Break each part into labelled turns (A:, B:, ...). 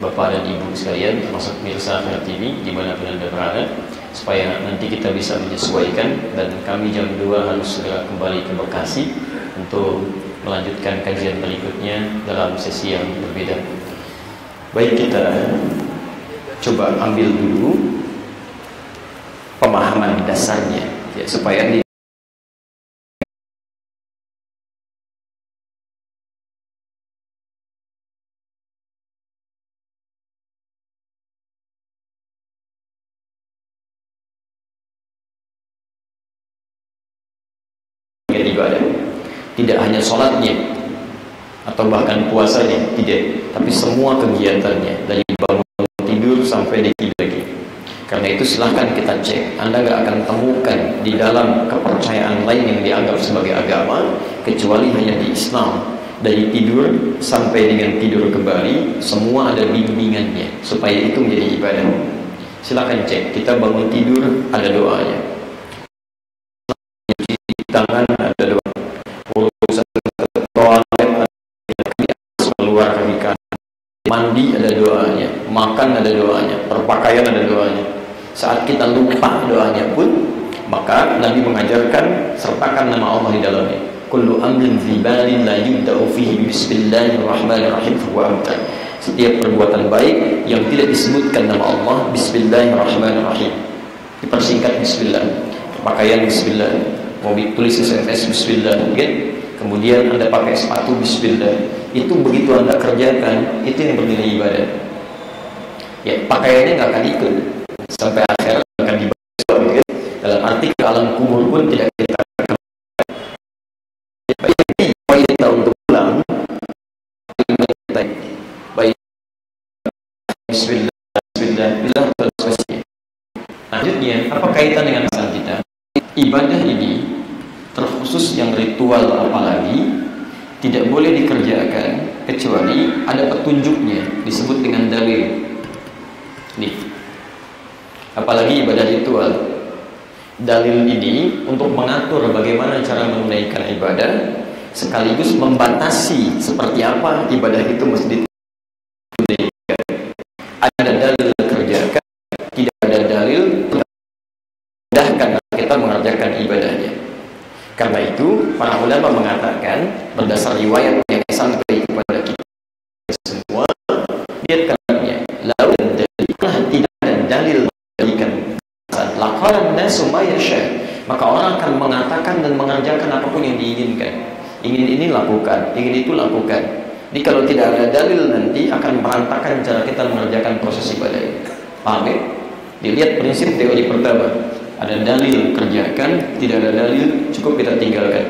A: Bapak dan Ibu sekalian, termasuk pemirsa Fair TV dimanapun Anda berada, supaya nanti kita bisa menyesuaikan, dan kami jam 2 harus segera kembali ke Bekasi untuk melanjutkan kajian berikutnya dalam sesi yang berbeda. Baik, kita coba ambil dulu pemahaman dasarnya ya, supaya ibadah. Tidak hanya sholatnya atau bahkan puasanya, tidak, tapi semua kegiatannya dari bangun tidur sampai dia tidur lagi. Karena itu silahkan kita cek. Anda nggak akan temukan di dalam kepercayaan lain yang dianggap sebagai agama kecuali hanya di Islam. Dari tidur sampai dengan tidur kembali, semua ada bimbingannya supaya itu menjadi ibadah. Silahkan cek. Kita bangun tidur ada doanya, tangan ada doa, urusan toilet keluar kaki kanan, mandi ada doanya, makan ada doanya, berpakaian ada doanya. Saat kita lupa doanya pun, maka Nabi mengajarkan sertakan nama Allah di dalamnya. Kullu amrin dzibalin la yubda'u fihi bismillahirrahmanirrahim fahuwa amta. Setiap perbuatan baik yang tidak disebutkan nama Allah, bismillahirrahmanirrahim, dipersingkat bismillah. Pakaian bismillah, mau tulis SMS bismillah, kan? Kemudian Anda pakai sepatu bismillah. Itu begitu Anda kerjakan, itu yang bernilai ibadah. Ya, pakaiannya nggak akan ikut sampai akhir, akan dibaca, kan? Dalam arti ke alam kubur pun tidak kita baik kita untuk pulang. Baik, bismillah, bismillah, bismillah. Lanjutnya, apa kaitan dengan asal kita? Ibadah ini terkhusus yang ritual apalagi tidak boleh dikerjakan kecuali ada petunjuknya, disebut dengan dalil. Nih, apalagi ibadah ritual, dalil ini untuk mengatur bagaimana cara menunaikan ibadah sekaligus membatasi seperti apa ibadah itu mesti ditunaikan. Ada dalil kerjakan, tidak ada dalil mudahkan kita mengerjakan ibadahnya. Karena itu para ulama mengatakan berdasar riwayat yang sampai kepada kita semua, lihat katanya, lau dalillah, tidak ada dalil berikan laqalan nasu ma yasha, maka orang akan mengatakan dan mengerjakan apapun yang diinginkan. Ingin ini lakukan, ingin itu lakukan. Jadi kalau tidak ada dalil nanti akan berantakan cara kita mengerjakan proses ibadah ini. Paham ya? Dilihat prinsip teori pertama. Ada dalil kerjakan, tidak ada dalil cukup kita tinggalkan.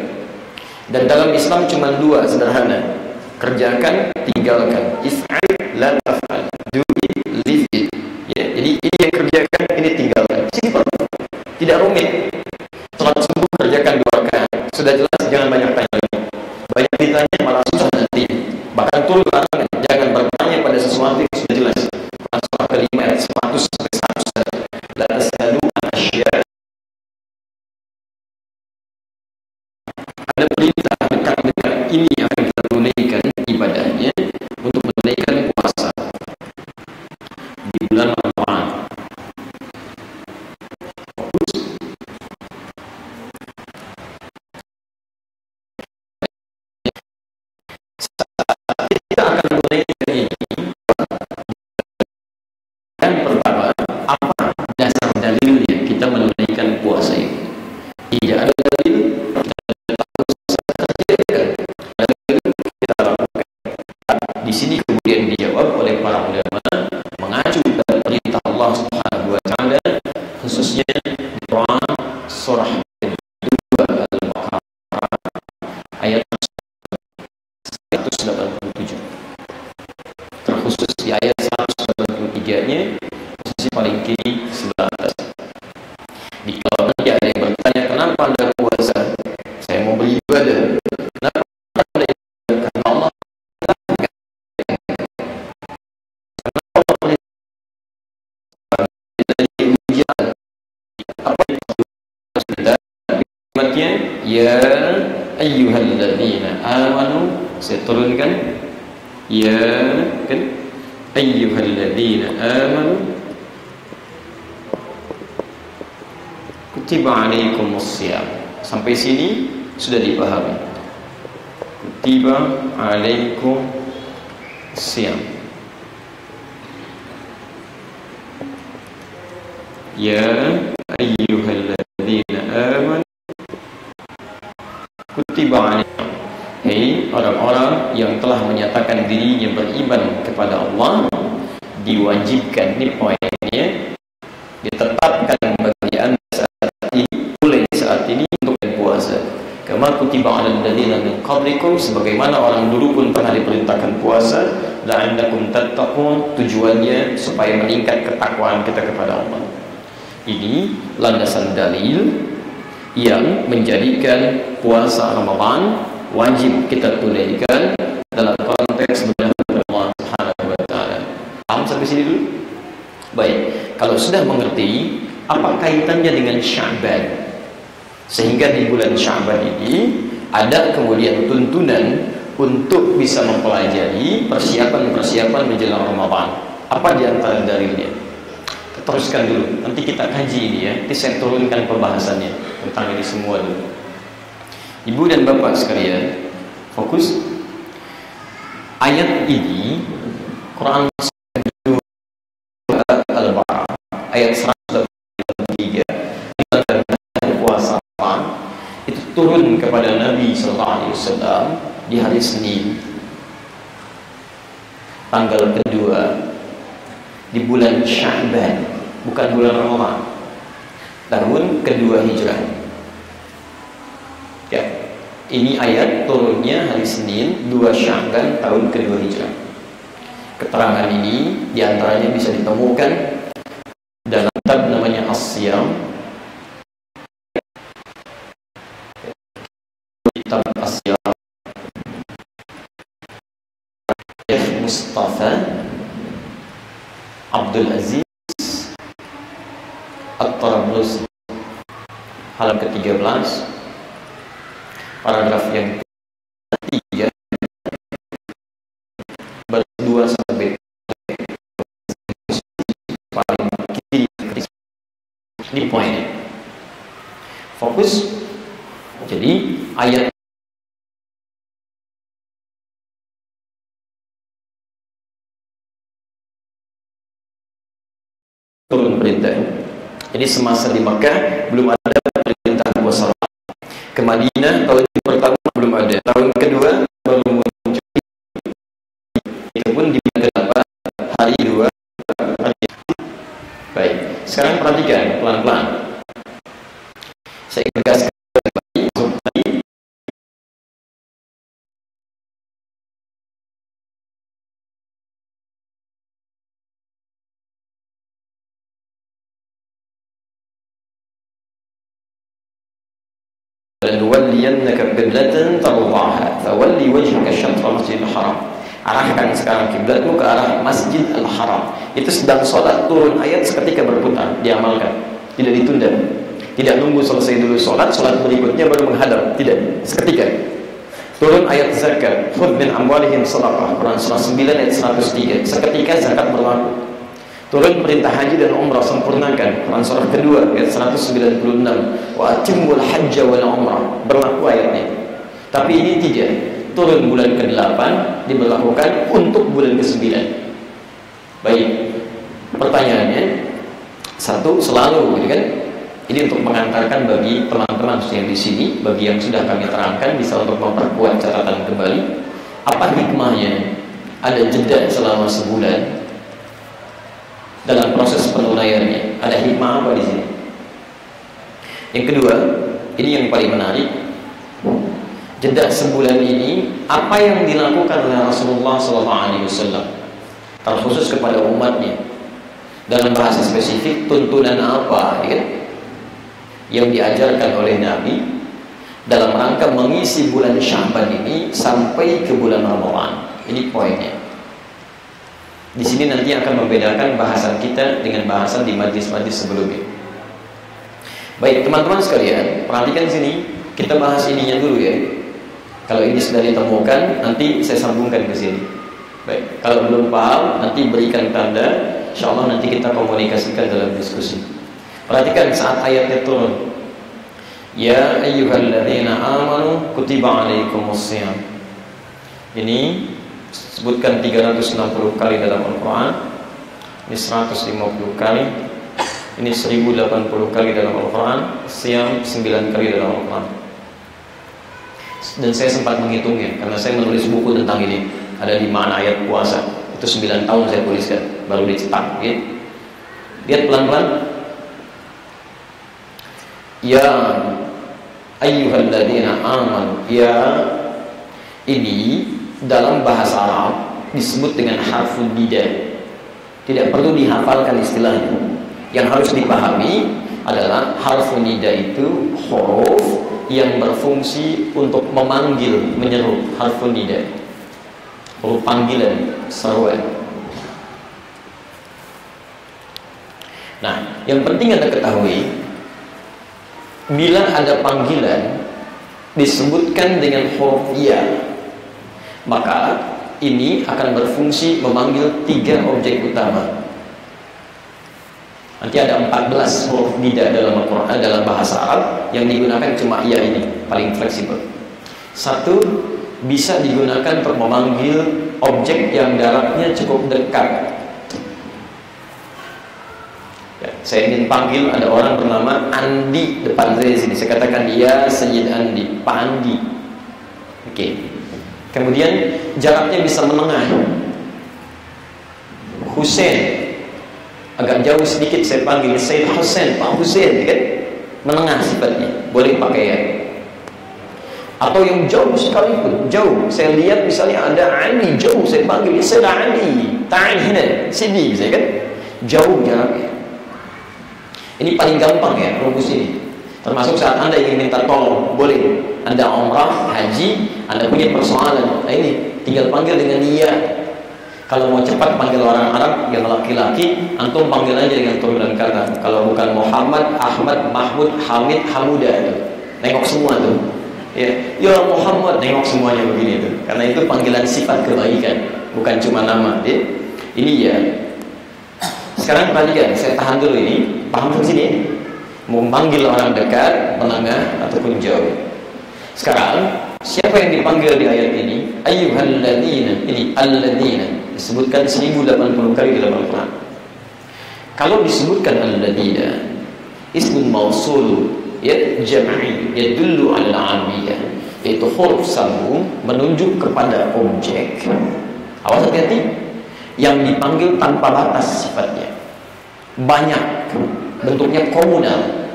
A: Dan dalam Islam cuma dua sederhana, kerjakan, tinggalkan. If'al, la taf'al, do it, leave it. Ya, jadi ini yang kerjakan, ini tinggalkan. Simpel, tidak rumit. Salat subuh kerjakan 2 rakaat, sudah jelas, jangan banyak tanya. Banyak ditanya malah susah nanti. Bahkan turun larangan, jangan bertanya pada sesuatu yang sudah jelas. Surah kelima ayat 100 sampai 101. La tas'alu asya. Ada perintah dekat-dekat ini akan kita tunaikan ibadahnya untuk menunaikan puasa di bulan Ramadan. Kita akan menunaikan ini. Yang pertama, apa dasar dalilnya kita menunaikan puasa ini? Tidak ada dalil, di sini kemudian dijawab oleh para ulama mengacu pada perintah Allah Subhanahu wa taala, khususnya di Quran surah kedua Al-Baqarah ayat 187. Terkhusus di ayat 183-nya, posisi paling kiri sebelah atas. Di kalau nanti ada yang bertanya kenapa Anda puasa? Saya mau beribadah. Kenapa Anda karena Allah ya ayyuhalladzina amanu, saya turunkan ya kan, ayyuhalladzina amanu kutiba alaikumussyam. Sampai sini sudah dipahami. Kutiba alaikumussyam. Ya ayyuhalladzina amanu kutiba alaikum. Hei orang-orang yang telah menyatakan dirinya beriman kepada Allah, diwajibkan, ini poinnya, ditetapkan bagi anda saat ini, mulai saat ini untuk puasa. Kama kutiba 'alal ladzina min qablikum, sebagaimana orang dulu pun pernah diperintahkan puasa, la'allakum tattaqun, tujuannya supaya meningkat ketakwaan kita kepada Allah. Ini landasan dalil yang menjadikan puasa Ramadan wajib kita tunaikan dalam konteks benar Allah Subhanahu wa taala. Paham sampai sini dulu? Baik, kalau sudah mengerti apa kaitannya dengan Sya'ban, sehingga di bulan Sya'ban ini ada kemudian tuntunan untuk bisa mempelajari persiapan-persiapan menjelang Ramadan. Apa di antara dalilnya? Teruskan dulu, nanti kita kaji ini ya. Nanti saya turunkan pembahasannya tentang ini semua dulu. Ibu dan bapak sekalian, fokus. Ayat ini Quran Al-Baqarah ayat 183 tentang puasa itu turun kepada Nabi sallallahu alaihi wasallam di hari Senin tanggal kedua di bulan Sya'ban, bukan bulan Ramadan, tahun kedua Hijrah. Ya, ini ayat turunnya hari Senin 2 Sya'ban tahun kedua Hijrah. Keterangan ini diantaranya bisa ditemukan dalam kitab namanya As-Siyam, kitab As-Siyam Mustafa Abdul Aziz At-Tarablusi, halaman ke-13, paragraf yang ketiga, baris 2 sampai paling kiri. Ini poinnya. Fokus. Jadi ayat turun perintah. Jadi semasa di Makkah belum ada perintah puasa. Ke Madinah tahun pertama belum ada. Tahun kedua baru muncul. Itu pun di ke-8 hari 2. Baik. Sekarang perhatikan pelan-pelan. Saya tegaskan kembali tadi. لَنُوَلِّيَنَّكَ قِبْلَةً تَرْضَاهَا فَوَلِّ وَجْهَكَ شَطْرَ الْمَسْجِدِ الْحَرَامِ. Arahkan sekarang kiblatmu ke arah Masjid Al-Haram. Itu sedang sholat, turun ayat seketika berputar, diamalkan, tidak ditunda, tidak nunggu selesai dulu sholat berikutnya baru menghadap, tidak, seketika. Turun ayat zakat, khudh min amwalihim shadaqah, Quran surah 9 ayat 103, seketika zakat berlaku. Turun perintah haji dan umrah, sempurnakan, Quran surah kedua ayat 196, wa atimmul hajja wal umrah, berlaku ayatnya. Tapi ini tidak. Turun bulan ke-8 diberlakukan untuk bulan ke-9. Baik, pertanyaannya satu, selalu gitu kan, ini untuk mengantarkan bagi teman-teman yang di sini, bagi yang sudah kami terangkan, bisa untuk memperkuat catatan kembali. Apa hikmahnya ada jeda selama sebulan dalam proses penunaiannya? Ada hikmah apa di sini? Yang kedua, ini yang paling menarik. Jeda sebulan ini, apa yang dilakukan oleh Rasulullah SAW terkhusus kepada umatnya? Dalam bahasa spesifik, tuntunan apa ya kan, yang diajarkan oleh Nabi dalam rangka mengisi bulan Sya'ban ini sampai ke bulan Ramadan? Ini poinnya. Di sini nanti akan membedakan bahasan kita dengan bahasan di majlis-majlis sebelumnya. Baik, teman-teman sekalian, perhatikan sini, kita bahas ininya dulu ya. Kalau ini sudah ditemukan, nanti saya sambungkan ke sini. Baik, kalau belum paham nanti berikan tanda, insyaallah nanti kita komunikasikan dalam diskusi. Perhatikan saat ayatnya turun. Ya ayyuhalladzina amanu kutiba alaikumusshiyam. Ini sebutkan 360 kali dalam Al-Quran. Ini 150 kali. Ini 1080 kali dalam Al-Quran. Siyam 9 kali dalam Al-Quran. Dan saya sempat menghitungnya karena saya menulis buku tentang ini. Ada 5 ayat puasa. Itu 9 tahun saya tuliskan, baru dicetak ya. Lihat pelan-pelan. Ya ayyuhalladzina amanu. Ya, ini dalam bahasa Arab disebut dengan harfun nida. Tidak perlu dihafalkan istilahnya. Yang harus dipahami adalah harfun nida itu huruf yang berfungsi untuk memanggil, menyeru. Harfun nida, huruf panggilan, seruan. Nah, yang penting Anda ketahui, bila ada panggilan disebutkan dengan huruf ya, maka ini akan berfungsi memanggil 3 objek utama. Nanti ada 14 huruf nida dalam Al-Quran, dalam bahasa Arab yang digunakan cuma ya ini, paling fleksibel. 1, bisa digunakan untuk memanggil objek yang jaraknya cukup dekat. Ya, saya ingin panggil ada orang bernama Andi depan saya di sini. Saya katakan ya Sayyid Andi, Pak Andi. Oke. Kemudian jaraknya bisa menengah. Hussein, agak jauh sedikit saya panggil Sayyid Hussein, Pak Hussein, kan? Menengah sifatnya, boleh pakai ya. Atau yang jauh sekalipun, jauh. Saya lihat misalnya ada Ali jauh, saya panggil Sayyid Ali, ta'al hina, sini, saya kan? Jauh jaraknya. Ini paling gampang ya rumus ini. Termasuk saat Anda ingin minta tolong, boleh. Anda umrah, haji, Anda punya persoalan. Nah ini tinggal panggil dengan iya. Kalau mau cepat panggil orang Arab yang laki-laki, antum panggil aja dengan turunan kata. Kalau bukan Muhammad, Ahmad, Mahmud, Hamid, Hamuda itu. Nengok semua tuh. Ya Muhammad, nengok semuanya begini tuh. Karena itu panggilan sifat kebaikan, bukan cuma nama. Ya. Ini ya. Sekarang perhatikan, saya tahan dulu ini. Paham di sini? Memanggil orang dekat, menengah, ataupun jauh. Sekarang, siapa yang dipanggil di ayat ini? Ayyuhalladzina. Ini alladzina. Disebutkan 1080 kali dalam Al-Quran. Kalau disebutkan alladzina, ismun mausul, ya jam'i, yadullu ala amiyah. Yaitu huruf sambung menunjuk kepada objek. Awas hati-hati. Yang dipanggil tanpa batas sifatnya. Banyak, bentuknya komunal,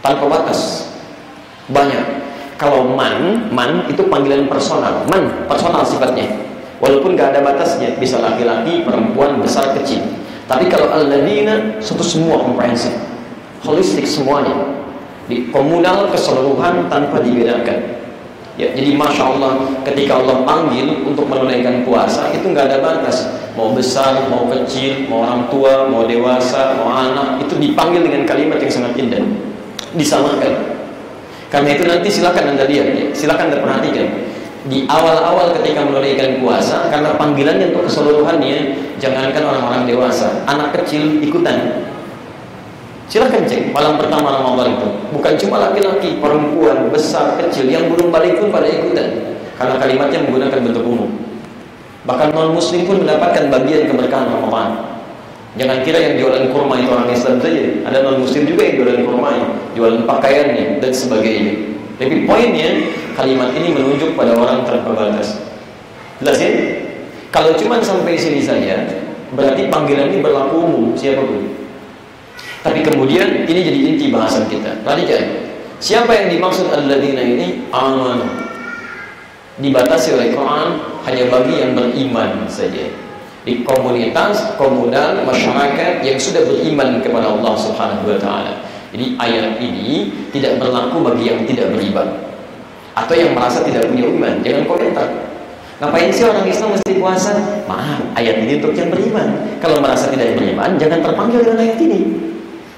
A: tanpa batas, banyak. Kalau man itu panggilan personal, man personal sifatnya, walaupun gak ada batasnya, bisa laki-laki, perempuan, besar, kecil. Tapi kalau alladzina, satu semua komprehensif, holistik semuanya, di komunal keseluruhan tanpa dibedakan. Ya, jadi Masya Allah ketika Allah panggil untuk menunaikan puasa itu nggak ada batas, mau besar, mau kecil, mau orang tua, mau dewasa, mau anak, itu dipanggil dengan kalimat yang sangat indah, disamakan. Karena itu nanti silakan Anda lihat, ya, silakan Anda perhatikan di awal-awal ketika menunaikan puasa, karena panggilannya untuk keseluruhannya, jangankan orang-orang dewasa, anak kecil ikutan. Silakan cek malam pertama Ramadan itu, bukan cuma laki-laki, perempuan, besar, kecil, yang belum balik pun pada ikutan, karena kalimatnya menggunakan bentuk umum. Bahkan non muslim pun mendapatkan bagian keberkahan Ramadan. Jangan kira yang jualan kurma itu orang Islam saja, ada non muslim juga yang jualan kurma, jualan pakaiannya dan sebagainya. Tapi poinnya, kalimat ini menunjuk pada orang tanpa batas. Jelas ya? Kalau cuma sampai sini saja, berarti panggilan ini berlaku umum siapapun. Tapi kemudian ini jadi inti bahasan kita. Perhatikan, siapa yang dimaksud alladzina ini? Amanu. Dibatasi oleh Quran hanya bagi yang beriman saja. Di komunitas, komunal, masyarakat yang sudah beriman kepada Allah Subhanahu wa taala. Jadi ayat ini tidak berlaku bagi yang tidak beriman atau yang merasa tidak punya iman. Jangan komentar. Ngapain sih orang Islam mesti puasa? Maaf, ayat ini untuk yang beriman. Kalau merasa tidak beriman, jangan terpanggil dengan ayat ini.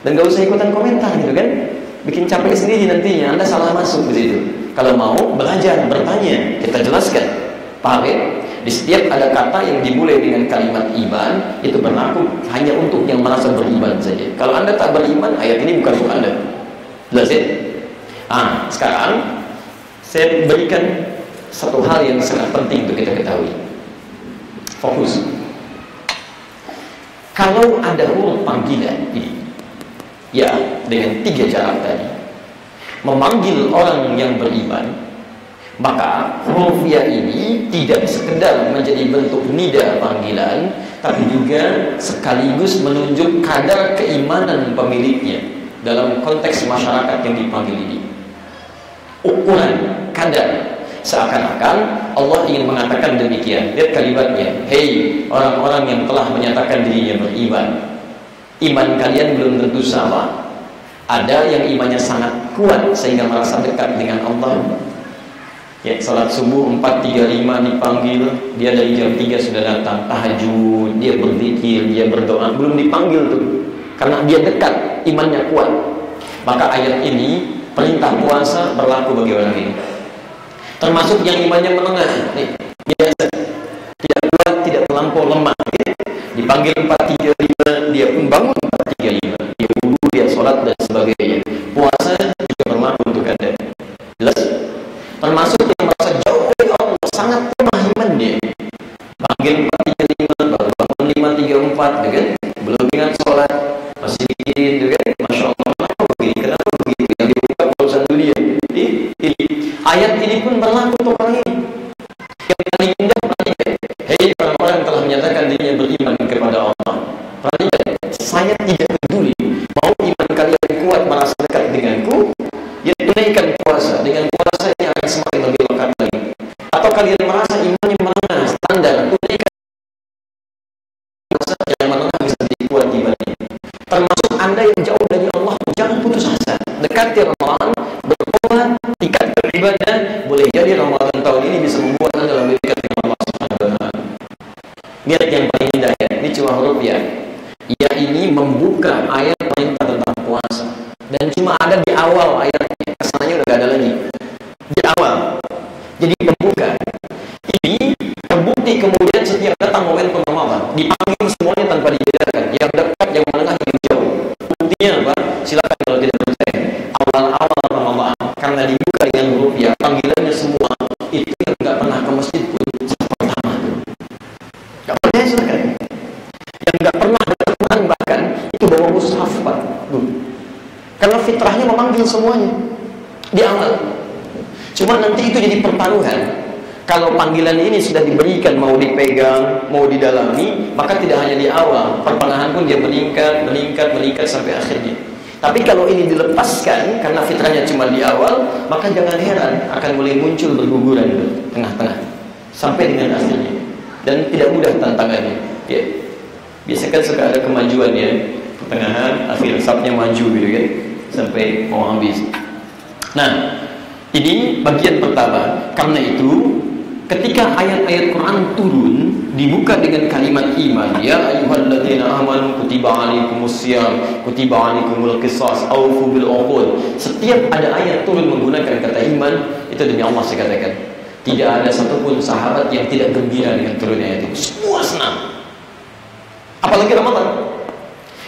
A: Dan gak usah ikutan komentar gitu kan, bikin capek sendiri nantinya, Anda salah masuk di situ. Kalau mau belajar, bertanya, kita jelaskan, paham ya? Di setiap ada kata yang dimulai dengan kalimat iman, itu berlaku hanya untuk yang merasa beriman saja. Kalau Anda tak beriman, ayat ini bukan untuk Anda. Jelas ya? Sekarang saya berikan satu hal yang sangat penting untuk kita ketahui. Fokus. Kalau ada huruf panggilan ini, ya, dengan 3 cara tadi, memanggil orang yang beriman, maka huruf ya ini tidak sekedar menjadi bentuk nida panggilan, tapi juga sekaligus menunjuk kadar keimanan pemiliknya dalam konteks masyarakat yang dipanggil ini. Ukuran, kadar, seakan-akan Allah ingin mengatakan demikian. Lihat kalimatnya, hei orang-orang yang telah menyatakan dirinya beriman, iman kalian belum tentu sama. Ada yang imannya sangat kuat sehingga merasa dekat dengan Allah. Ya, salat subuh 4.35 dipanggil, dia dari jam 3 sudah datang tahajud, dia berzikir, dia berdoa, belum dipanggil tuh, karena dia dekat, imannya kuat. Maka ayat ini perintah puasa berlaku bagi orang ini, termasuk yang imannya menengah, nih, biasa, tidak kuat, tidak terlampau lemah, ya. Dipanggil 4.35, dia pun bangun 4.35, dia wudu, dia sholat dan sebagainya. Puasa juga berlaku untuk Anda. Jelas? Termasuk yang merasa jauh dari Allah, sangat lemah imannya, panggil 4.35, baru bangun 5.34, kan? Belum ingat sholat, masih bikin, kan? Masya Allah, kenapa begini? Kenapa begitu? Yang dibuka urusan dunia. Ini ayat ini pun berlaku untuk orang ini. Yang paling indah, perhatikan, hei orang-orang yang telah menyatakan dirinya beriman kepada Allah, perhatikan, saya tidak peduli mau iman kalian kuat merasa dekat denganku, ya tunaikan puasa. Dengan puasa yang akan semakin lebih lekat lagi. Atau kalian merasa imannya menengah, standar, tunaikan puasa yang menengah bisa jadi kuat imannya. Termasuk Anda yang jauh dari Allah, jangan putus asa. Dekati Ramadan, bertobat, tingkatkan ibadah. Boleh jadi Ramadan tahun ini bisa membuat Anda lebih dekat dengan Allah Subhanahu wa Ta'ala. Lihat yang paling indah ya, ini cuma huruf ya. Ya ini membuka ayat perintah tentang puasa, dan cuma ada di awal ayatnya, kesannya udah gak ada lagi di awal. Jadi membuka ini terbukti kemudian setiap datang momentum Ramadan dipanggil semuanya tanpa dibedakan, yang dekat, yang menengah, yang jauh. Buktinya apa? Silakan kalau tidak percaya, awal-awal Ramadan karena dibuka dengan huruf ya, panggilannya semua itu yang gak pernah ke masjid pun pertama tuh. Gak percaya silakan. Yang gak pernah datang bahkan itu bawa mushaf Pak. Karena fitrahnya memanggil semuanya di awal. Cuma nanti itu jadi pertaruhan. Kalau panggilan ini sudah diberikan, mau dipegang, mau didalami, maka tidak hanya di awal, pertengahan pun dia meningkat sampai akhirnya. Tapi kalau ini dilepaskan karena fitrahnya cuma di awal, maka jangan heran akan mulai muncul berguguran di tengah-tengah sampai dengan akhirnya. Dan tidak mudah tantangannya. Ya. Biasanya kan suka ada kemajuan ya, pertengahan, akhir, sapnya maju gitu kan, sampai mau habis. Nah, ini bagian pertama. Karena itu, ketika ayat-ayat Quran turun, dibuka dengan kalimat iman. Ya ayyuhalladzina amanu kutiba alaikumusiyam, kutiba alaikumul qisas, aufu bil uqud. Setiap ada ayat turun menggunakan kata iman, itu demi Allah saya katakan, tidak ada satupun sahabat yang tidak gembira dengan turunnya ayat itu. Semua senang. Apalagi Ramadan,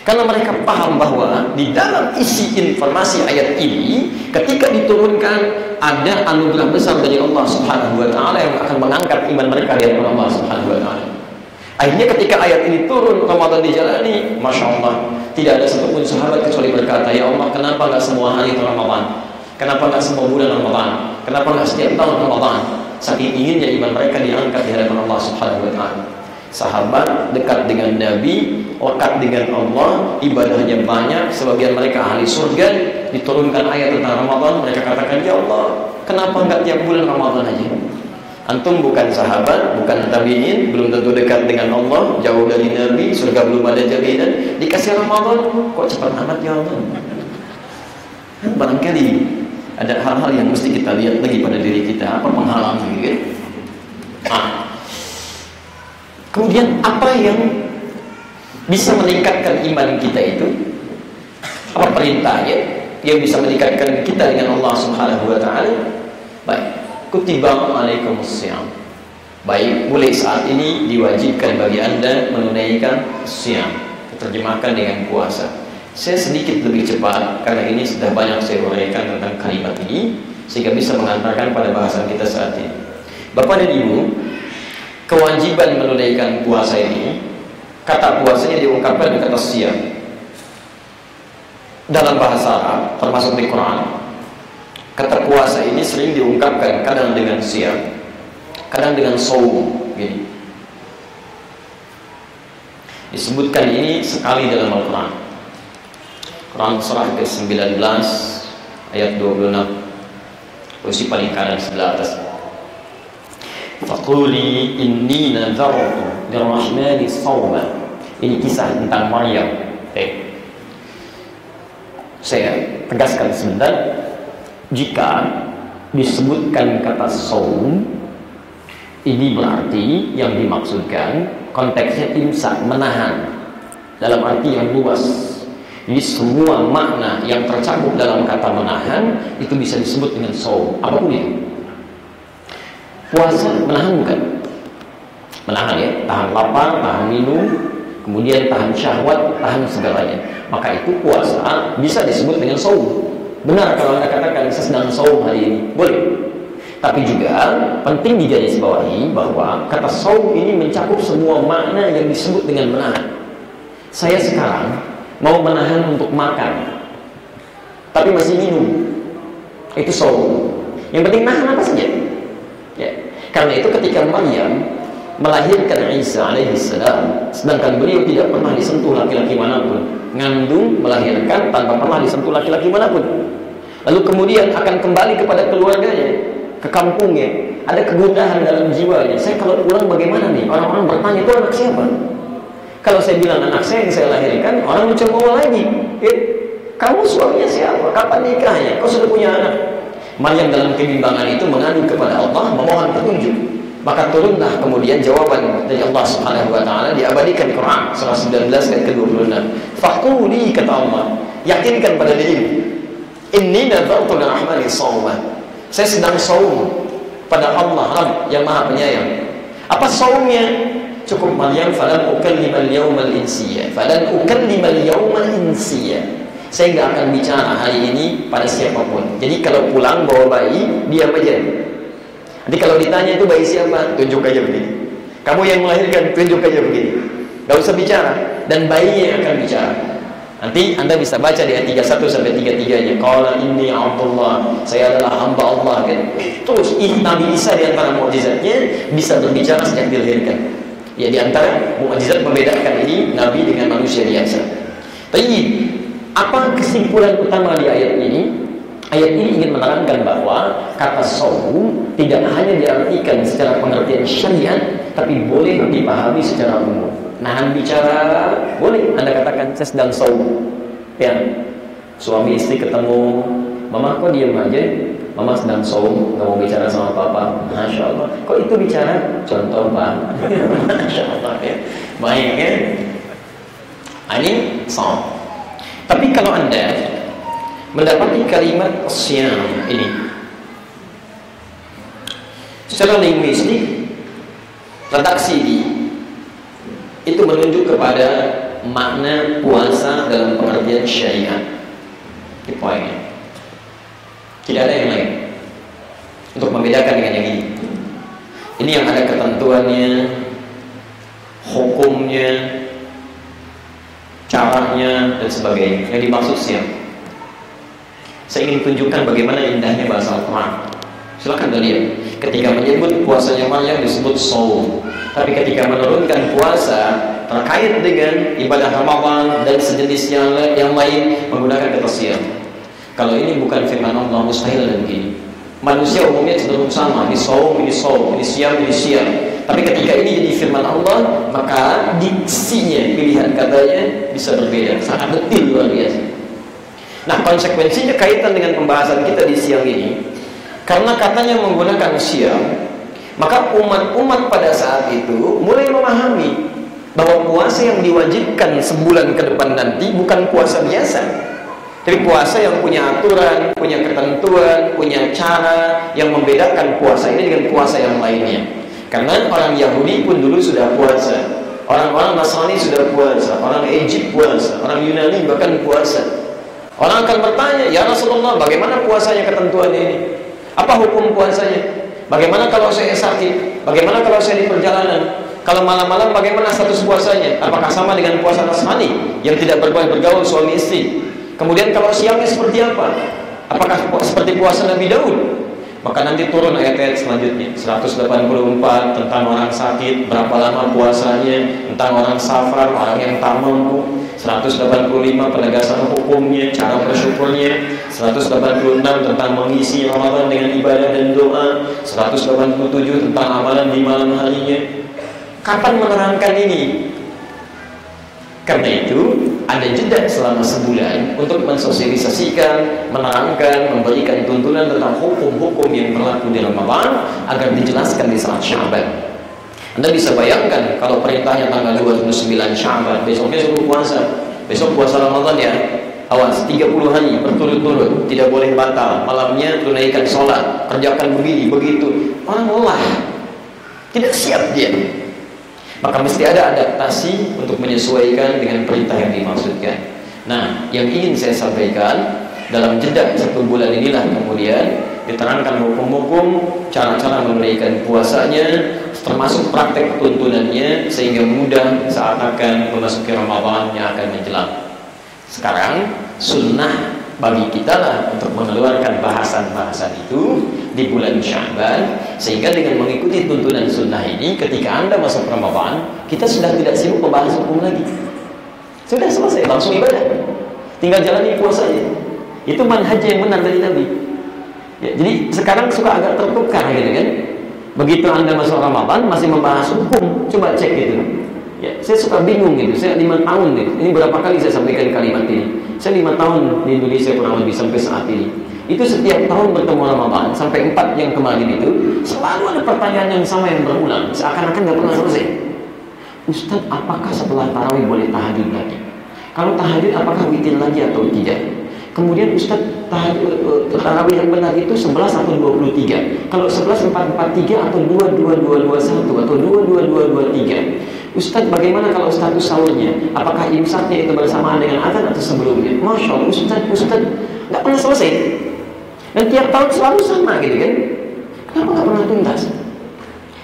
A: karena mereka paham bahwa di dalam isi informasi ayat ini, ketika diturunkan ada anugerah besar dari Allah Subhanahu wa Ta'ala yang akan mengangkat iman mereka di hadapan Allah Subhanahu wa Ta'ala. Akhirnya ketika ayat ini turun, Ramadan dijalani, Masya Allah, tidak ada satupun sahabat kecuali berkata, ya Allah, kenapa nggak semua hari Ramadan? Kenapa nggak semua bulan Ramadan? Kenapa nggak setiap tahun Ramadan? Saking inginnya iman mereka diangkat di hadapan Allah Subhanahu wa Ta'ala. Sahabat dekat dengan Nabi, lekat dengan Allah, ibadahnya banyak, sebagian mereka ahli surga. Diturunkan ayat tentang Ramadan, mereka katakan, ya Allah, kenapa enggak tiap bulan Ramadan aja? Antum bukan sahabat, bukan tabi'in, belum tentu dekat dengan Allah, jauh dari Nabi, surga belum ada jaminan, dikasih Ramadan, kok cepat amat ya Allah? Barangkali ada hal-hal yang mesti kita lihat lagi pada diri kita, apa penghalang gitu. Kemudian apa yang bisa meningkatkan iman kita itu? Apa perintahnya yang bisa meningkatkan kita dengan Allah Subhanahu wa Ta'ala? Baik, kutiba alaikumusiyam, Baik, mulai saat ini diwajibkan bagi Anda menunaikan siam. Terjemahkan dengan puasa. Saya sedikit lebih cepat karena ini sudah banyak saya uraikan tentang kalimat ini, sehingga bisa mengantarkan pada bahasan kita saat ini. Bapak dan Ibu, kewajiban menunaikan puasa ini, kata puasanya diungkapkan dengan kata siam. Dalam bahasa Arab, termasuk di Quran, kata puasa ini sering diungkapkan kadang dengan siam, kadang dengan saum, gini. Disebutkan ini sekali dalam Al-Quran. Quran surah ke-19 ayat 26, posisi paling kanan sebelah atas. Faquli inni nazartu lirrahmani sawma. Ini kisah tentang Maryam. Saya tegaskan sebentar, jika disebutkan kata saum, ini berarti yang dimaksudkan konteksnya imsak, menahan, dalam arti yang luas. Jadi semua makna yang tercakup dalam kata menahan itu bisa disebut dengan saum, apapun itu. Puasa menahan bukan? Menahan ya, tahan lapar, tahan minum, kemudian tahan syahwat, tahan segalanya. Maka itu puasa bisa disebut dengan saum. Benar kalau Anda katakan saya sedang saum hari ini, boleh. Tapi juga penting digarisbawahi bahwa kata saum ini mencakup semua makna yang disebut dengan menahan. Saya sekarang mau menahan untuk makan, tapi masih minum, itu saum. Yang penting nahan apa saja. Ya. Karena itu ketika Maryam melahirkan Isa alaihissalam, sedangkan beliau tidak pernah disentuh laki-laki manapun, ngandung, melahirkan tanpa pernah disentuh laki-laki manapun, lalu kemudian akan kembali kepada keluarganya, ke kampungnya, ada kegundahan dalam jiwanya. Saya kalau pulang bagaimana nih? Orang-orang bertanya, itu anak siapa? Kalau saya bilang anak saya yang saya lahirkan, orang mencoba lagi. Kamu suaminya siapa? Kapan nikahnya? Kau sudah punya anak? Maryam dalam kebimbangan itu mengadu kepada Allah, memohon petunjuk. Maka turunlah kemudian jawaban dari Allah Subhanahu wa taala, diabadikan di Quran surah 19 ayat ke-26. Faquli, kata Allah, yakinkan pada dirimu, inni nadartu lirrahmani shawma. Saya sedang saum pada Allah Rabb yang Maha Penyayang. Apa saumnya? Cukup Maryam, falan ukallimal yawmal insiyya. Falan ukallimal yawmal insiyya. Saya nggak akan bicara hari ini pada siapapun. Jadi kalau pulang bawa bayi, diam aja. Nanti kalau ditanya itu bayi siapa, tunjuk aja begini. Kamu yang melahirkan, tunjuk aja begini. Gak usah bicara. Dan bayinya yang akan bicara. Nanti Anda bisa baca di ayat 31 sampai 33-nya. Qala inni Abdullah, saya adalah hamba Allah, kan? Terus Nabi Isa di antara mukjizatnya bisa berbicara sejak dilahirkan. Ya, di antara mukjizat membedakan ini Nabi dengan manusia biasa. Tapi apa kesimpulan utama di ayat ini? Ayat ini ingin menerangkan bahwa kata saum tidak hanya diartikan secara pengertian syariat, tapi boleh dipahami secara umum. Nahan bicara, boleh Anda katakan saya sedang saum. Ya, suami istri ketemu, mama kok diam aja? Mama sedang saum, nggak mau bicara sama papa. Masya Allah. Kok itu bicara? Contoh Pak. Masya Allah ya. Baik ya. Ini saum. Tapi kalau Anda mendapati kalimat siam ini secara linguistik, redaksi itu menunjuk kepada makna puasa dalam pengertian syariat. Ini poinnya. Tidak ada yang lain untuk membedakan dengan yang ini. Ini yang ada ketentuannya, hukumnya, caranya, dan sebagainya. Yang dimaksud siam. Saya ingin tunjukkan bagaimana indahnya bahasa Al-Quran. Silakan lihat. Ketika menyebut puasanya Maryam disebut saum. Tapi ketika menurunkan puasa terkait dengan ibadah Ramadan dan sejenis yang lain menggunakan kata siam. Kalau ini bukan firman Allah, mustahil dan begini. Manusia umumnya cenderung sama, ini saum, ini saum, ini siam, ini siam. Tapi ketika ini jadi firman Allah, maka diksinya, pilihan katanya bisa berbeda, sangat detil, luar biasa. Nah, konsekuensinya kaitan dengan pembahasan kita di siang ini, karena katanya menggunakan siam, maka umat-umat pada saat itu mulai memahami bahwa puasa yang diwajibkan sebulan ke depan nanti bukan puasa biasa, tapi puasa yang punya aturan, punya ketentuan, punya cara yang membedakan puasa ini dengan puasa yang lainnya. Karena orang Yahudi pun dulu sudah puasa, orang-orang Nasrani sudah puasa, orang Egypt puasa, orang Yunani bahkan puasa. Orang akan bertanya, ya Rasulullah, bagaimana puasanya ketentuannya ini? Apa hukum puasanya? Bagaimana kalau saya sakit? Bagaimana kalau saya di perjalanan? Kalau malam-malam bagaimana status puasanya? Apakah sama dengan puasa Nasrani yang tidak boleh bergaul suami istri? Kemudian kalau siangnya seperti apa? Apakah seperti puasa Nabi Daud? Maka nanti turun ayat-ayat selanjutnya 184 tentang orang sakit, berapa lama puasanya, tentang orang safar, orang yang tak mampu, 185 penegasan hukumnya, cara bersyukurnya, 186 tentang mengisi Ramadan dengan ibadah dan doa, 187 tentang amalan di malam harinya. Kapan menerangkan ini? Karena itu ada jeda selama sebulan untuk mensosialisasikan, menerangkan, memberikan tuntunan tentang hukum-hukum yang berlaku di Ramadan agar dijelaskan di saat Sya'ban. Anda bisa bayangkan kalau perintahnya tanggal 29 Sya'ban, besoknya suruh puasa. Besok puasa Ramadan ya. Awas, 30 hari berturut-turut, tidak boleh batal. Malamnya tunaikan sholat, kerjakan begini, begitu. Orang lelah, tidak siap dia. Maka mesti ada adaptasi untuk menyesuaikan dengan perintah yang dimaksudkan. Nah, yang ingin saya sampaikan dalam jeda 1 bulan inilah kemudian diterangkan hukum-hukum, cara-cara menunaikan puasanya, termasuk praktek tuntunannya, sehingga mudah saat akan memasuki Ramadan yang akan menjelang. Sekarang sunnah bagi kita lah untuk mengeluarkan bahasan-bahasan itu di bulan Sya'ban, sehingga dengan mengikuti tuntunan sunnah ini, ketika Anda masuk Ramadan, kita sudah tidak sibuk membahas hukum lagi. Sudah selesai, langsung ibadah, tinggal jalani puasanya. Itu manhaj yang benar dari Nabi ya. Jadi sekarang suka agak tertukar gitu kan. Begitu Anda masuk Ramadan masih membahas hukum, coba cek gitu ya. Saya suka bingung gitu. Saya 5 tahun nih, ini berapa kali saya sampaikan kalimat ini. Saya 5 tahun di Indonesia kurang lebih sampai saat ini. Itu setiap tahun bertemu Ramadan sampai 4 yang kemarin itu selalu ada pertanyaan yang sama yang berulang, seakan-akan nggak pernah selesai. Ustaz, apakah setelah tarawih boleh tahajud lagi? Kalau tahajud apakah witir lagi atau tidak? Kemudian Ustaz, tarawih yang benar itu 11 atau 23? Kalau 11 443 atau 22221 atau 22223? Ustaz, bagaimana kalau status sahurnya? Apakah imsaknya itu bersamaan dengan azan atau sebelumnya? Masya Allah, Ustaz, nggak pernah selesai. Dan tiap tahun selalu sama gitu kan. Kenapa nggak pernah tuntas?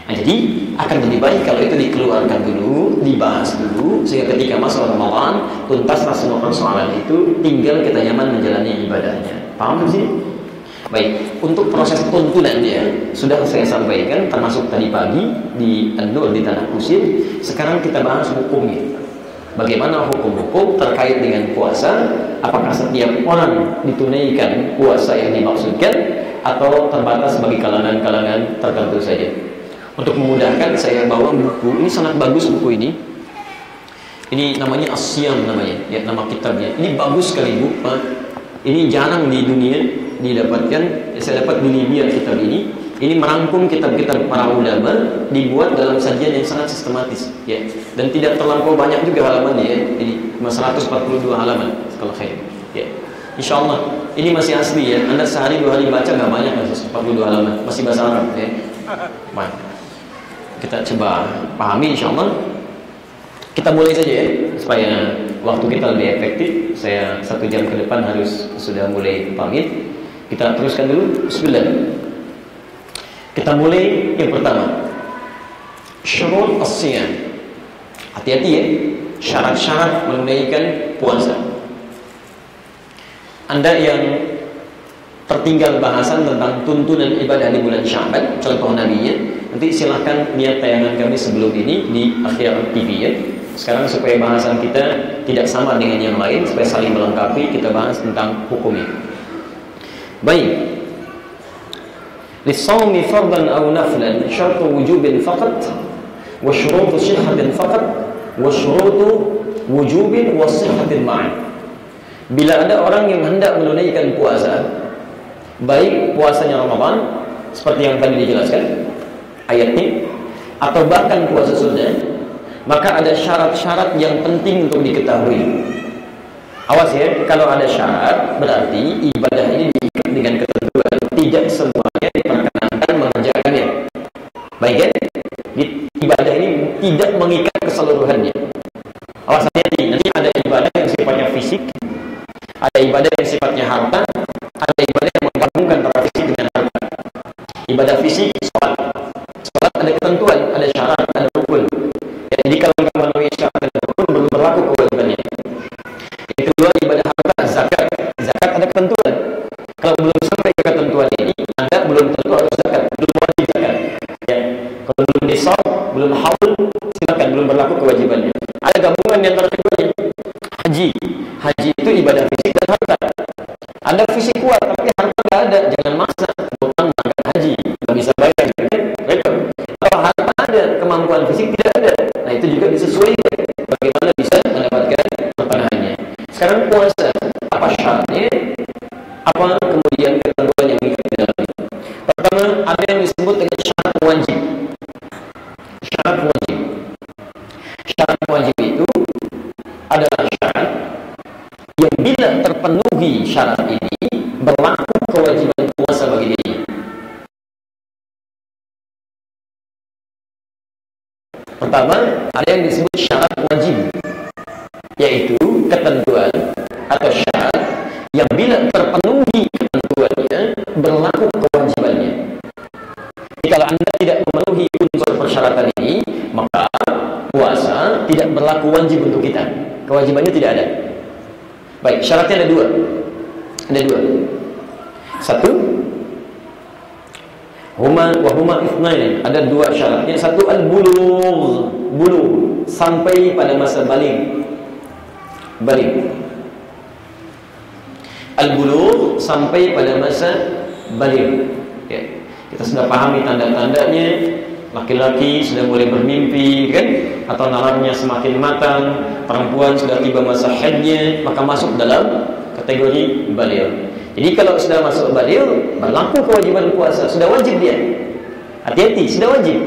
A: Nah, jadi akan lebih baik kalau itu dikeluarkan dulu, dibahas dulu, sehingga ketika masuk Ramadan tuntaslah semua persoalan itu, tinggal kita nyaman menjalani ibadahnya. Paham kan sih? Baik, untuk proses tuntunannya sudah saya sampaikan, termasuk tadi pagi di An-Nur di Tanah Kusir. Sekarang kita bahas hukumnya. Bagaimana hukum-hukum terkait dengan puasa? Apakah setiap orang ditunaikan puasa yang dimaksudkan atau terbatas bagi kalangan-kalangan tertentu saja? Untuk memudahkan, saya bawa buku ini, sangat bagus buku ini. Ini namanya As-Siyam namanya, ya, nama kitabnya. Ini bagus sekali Bu. Ini jarang di dunia didapatkan. Saya dapat di Libya kitab ini. Ini merangkum kitab-kitab para ulama, dibuat dalam sajian yang sangat sistematis, ya. Dan tidak terlampau banyak juga halamannya, ya. Ini 142 halaman kalau khair, ya. Insya Allah ini masih asli ya. Anda sehari 2 hari baca nggak banyak, 142 halaman, masih bahasa Arab, ya. Kita coba pahami insya Allah. Kita mulai saja ya, supaya waktu kita lebih efektif. Saya 1 jam ke depan harus sudah mulai pamit. Kita teruskan dulu. Bismillah. Kita mulai yang pertama, syurut as-siyam. Hati-hati ya, syarat-syarat menunaikan puasa. Anda yang tertinggal bahasan tentang tuntunan ibadah di bulan Sya'ban, contoh nabinya, nanti silahkan lihat tayangan kami sebelum ini di Akhir TV ya. Sekarang supaya bahasan kita tidak sama dengan yang lain, supaya saling melengkapi, kita bahas tentang hukumnya. Baik. Lis-shawmi fardan aw naflan syartu wujubin faqat wa syurutu sihhatin faqat wa syurutu wujubin wa sihhatin ma'an. Bila ada orang yang hendak menunaikan puasa, baik puasanya Ramadan seperti yang tadi dijelaskan ayatnya, atau bahkan puasa sunnah, maka ada syarat-syarat yang penting untuk diketahui. Awas ya, kalau ada syarat berarti ibadah ini diikat dengan ketentuan, tidak semuanya diperkenankan mengerjakannya. Baik kan? Ibadah ini tidak mengikat keseluruhannya. Awas hati, nanti ada ibadah yang sifatnya fisik, ada ibadah yang sifatnya harta, ada ibadah yang menggabungkan antara fisik dengan harta. Ibadah fisik, sholat. Sholat ada ketentuan, ada syarat, ada rukun. Jadi kalau kita memenuhi syarat dan rukun, belum berlaku kewajibannya. Yang kedua, ibadah harta, zakat. Zakat ada ketentuan. Kalau belum sampai ke ketentuan ini, Anda belum tentu harus zakat, belum wajib zakat. Ya. Kalau belum nisab, belum haul, silakan, belum berlaku kewajibannya. Ada gabungan di antara keduanya. Haji. Haji itu ibadah fisik dan harta. Anda fisik kuat, tapi harta tidak ada, jangan maksa. Bukan mengangkat haji, tidak bisa bayar. Kalau harta ada, kemampuan fisik tidak ada. Nah itu juga disesuaikan. Bagaimana bisa mendapatkan pertengahannya. Sekarang puasa, apa syaratnya? Apa kemudian ketentuan yang mengikat di dalamnya? Pertama, ada yang disebut dengan syarat wajib. Syarat wajib. Syarat wajib itu adalah syarat yang bila terpenuhi syarat ini berlaku kewajiban puasa bagi dirinya. Pertama, ada yang disebut syarat wajib, yaitu ketentuan atau syarat yang bila terpenuhi ketentuannya berlaku kewajibannya. Jadi kalau Anda tidak memenuhi unsur persyaratan ini, maka puasa tidak berlaku wajib untuk kita. Kewajibannya tidak ada. Baik, syaratnya ada dua. Ada dua. Satu, huma itsnain. Ada dua syaratnya. Satu al-bulugh, sampai pada masa baligh. Al-bulugh sampai pada masa baligh. Ya. Kita sudah pahami tanda-tandanya. Laki-laki sudah mulai bermimpi, kan? Atau nalarnya semakin matang, perempuan sudah tiba masa haidnya, maka masuk dalam kategori baligh. Jadi kalau sudah masuk baligh, berlaku kewajiban puasa, sudah wajib dia. Hati-hati, sudah wajib.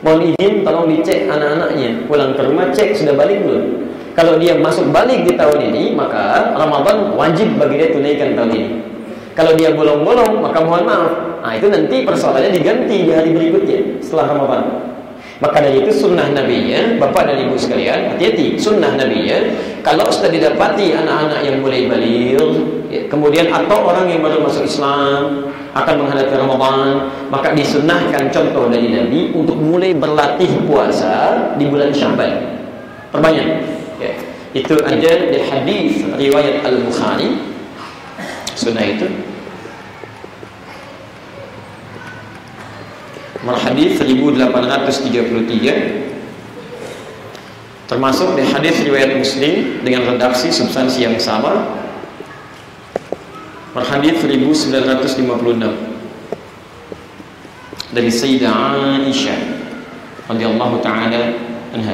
A: Mohon izin, tolong dicek anak-anaknya, pulang ke rumah cek sudah balik belum. Kalau dia masuk balik di tahun ini, maka Ramadan wajib bagi dia tunaikan tahun ini. Kalau dia bolong-bolong, maka mohon maaf. Nah, itu nanti persoalannya diganti di hari berikutnya setelah Ramadan. Maka dari itu sunnah Nabi-nya, Bapak dan Ibu sekalian, hati-hati, sunnah Nabi-nya, kalau sudah didapati anak-anak yang mulai baligh, ya, kemudian atau orang yang baru masuk Islam akan menghadapi Ramadan, maka disunnahkan contoh dari Nabi untuk mulai berlatih puasa di bulan Sya'ban. Perbanyak. Ya. Itu ada di hadis riwayat Al-Bukhari. Sunnah itu hadis 1833, termasuk di hadis riwayat Muslim dengan redaksi substansi yang sama, hadis 1956 dari Sayyidah Aisyah radhiyallahu taala anha.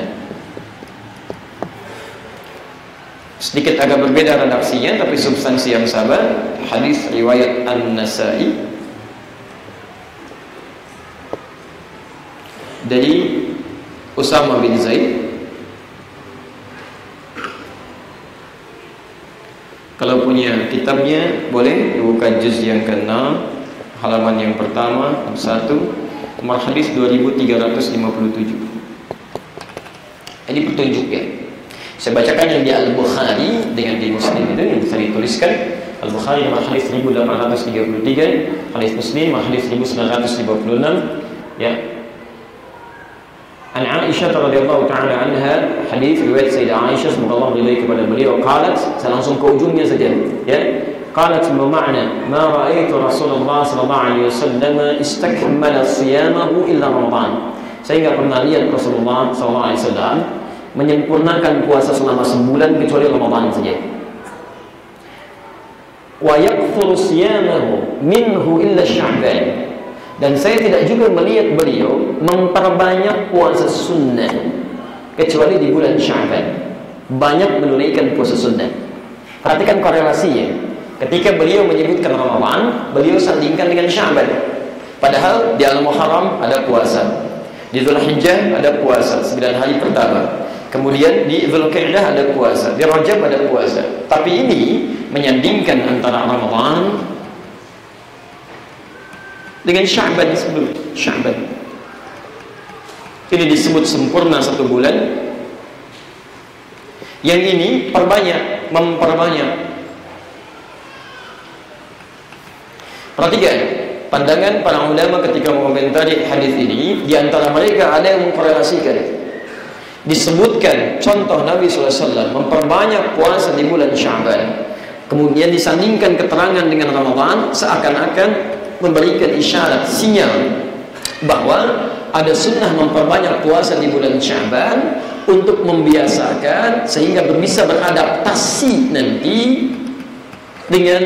A: Sedikit agak berbeda redaksinya, tapi substansi yang sama. Hadis riwayat An-Nasa'i dari Usama bin Zaid. Kalau punya kitabnya boleh dibuka juz yang ke-6, halaman yang pertama, 1, nomor hadis 2357. Ini petunjuk ya. Saya bacakan yang di Al-Bukhari dengan di Muslim itu yang bisa dituliskan. Al-Bukhari nomor hadis 1833, hadis Muslim nomor hadis 1956 ya. An Aisyah radhiyallahu taala anha, hadis riwayat Sayyidah Aisyah semoga Allah ridai kepada beliau, qalat, saya langsung ke ujungnya saja ya. Qalat bermakna, ma ra'aitu Rasulullah sallallahu alaihi wasallam istakmala siyamahu illa Ramadan. Saya enggak pernah lihat Rasulullah sallallahu alaihi wasallam menyempurnakan puasa selama sebulan kecuali Ramadan saja. Wa yakthuru siyamahu minhu illa Sya'ban. Dan saya tidak juga melihat beliau memperbanyak puasa sunnah kecuali di bulan Sya'ban. Banyak menunaikan puasa sunnah. Perhatikan korelasinya. Ketika beliau menyebutkan Ramadan, beliau sandingkan dengan Sya'ban. Padahal di Al-Muharram ada puasa, di Dzulhijjah ada puasa 9 hari pertama. Kemudian di Dzulqa'dah ada puasa, di Rajab ada puasa. Tapi ini menyandingkan antara Ramadan dengan Sya'ban sebelum Sya'ban. Ini disebut sempurna 1 bulan. Yang ini memperbanyak. Perhatikan pandangan para ulama ketika mengomentari hadis ini. Di antara mereka ada yang mengkorelasikan. Disebutkan contoh Nabi SAW memperbanyak puasa di bulan Sya'ban, kemudian disandingkan keterangan dengan Ramadan, seakan-akan memberikan isyarat, sinyal bahwa ada sunnah memperbanyak puasa di bulan Sya'ban untuk membiasakan sehingga bisa beradaptasi nanti dengan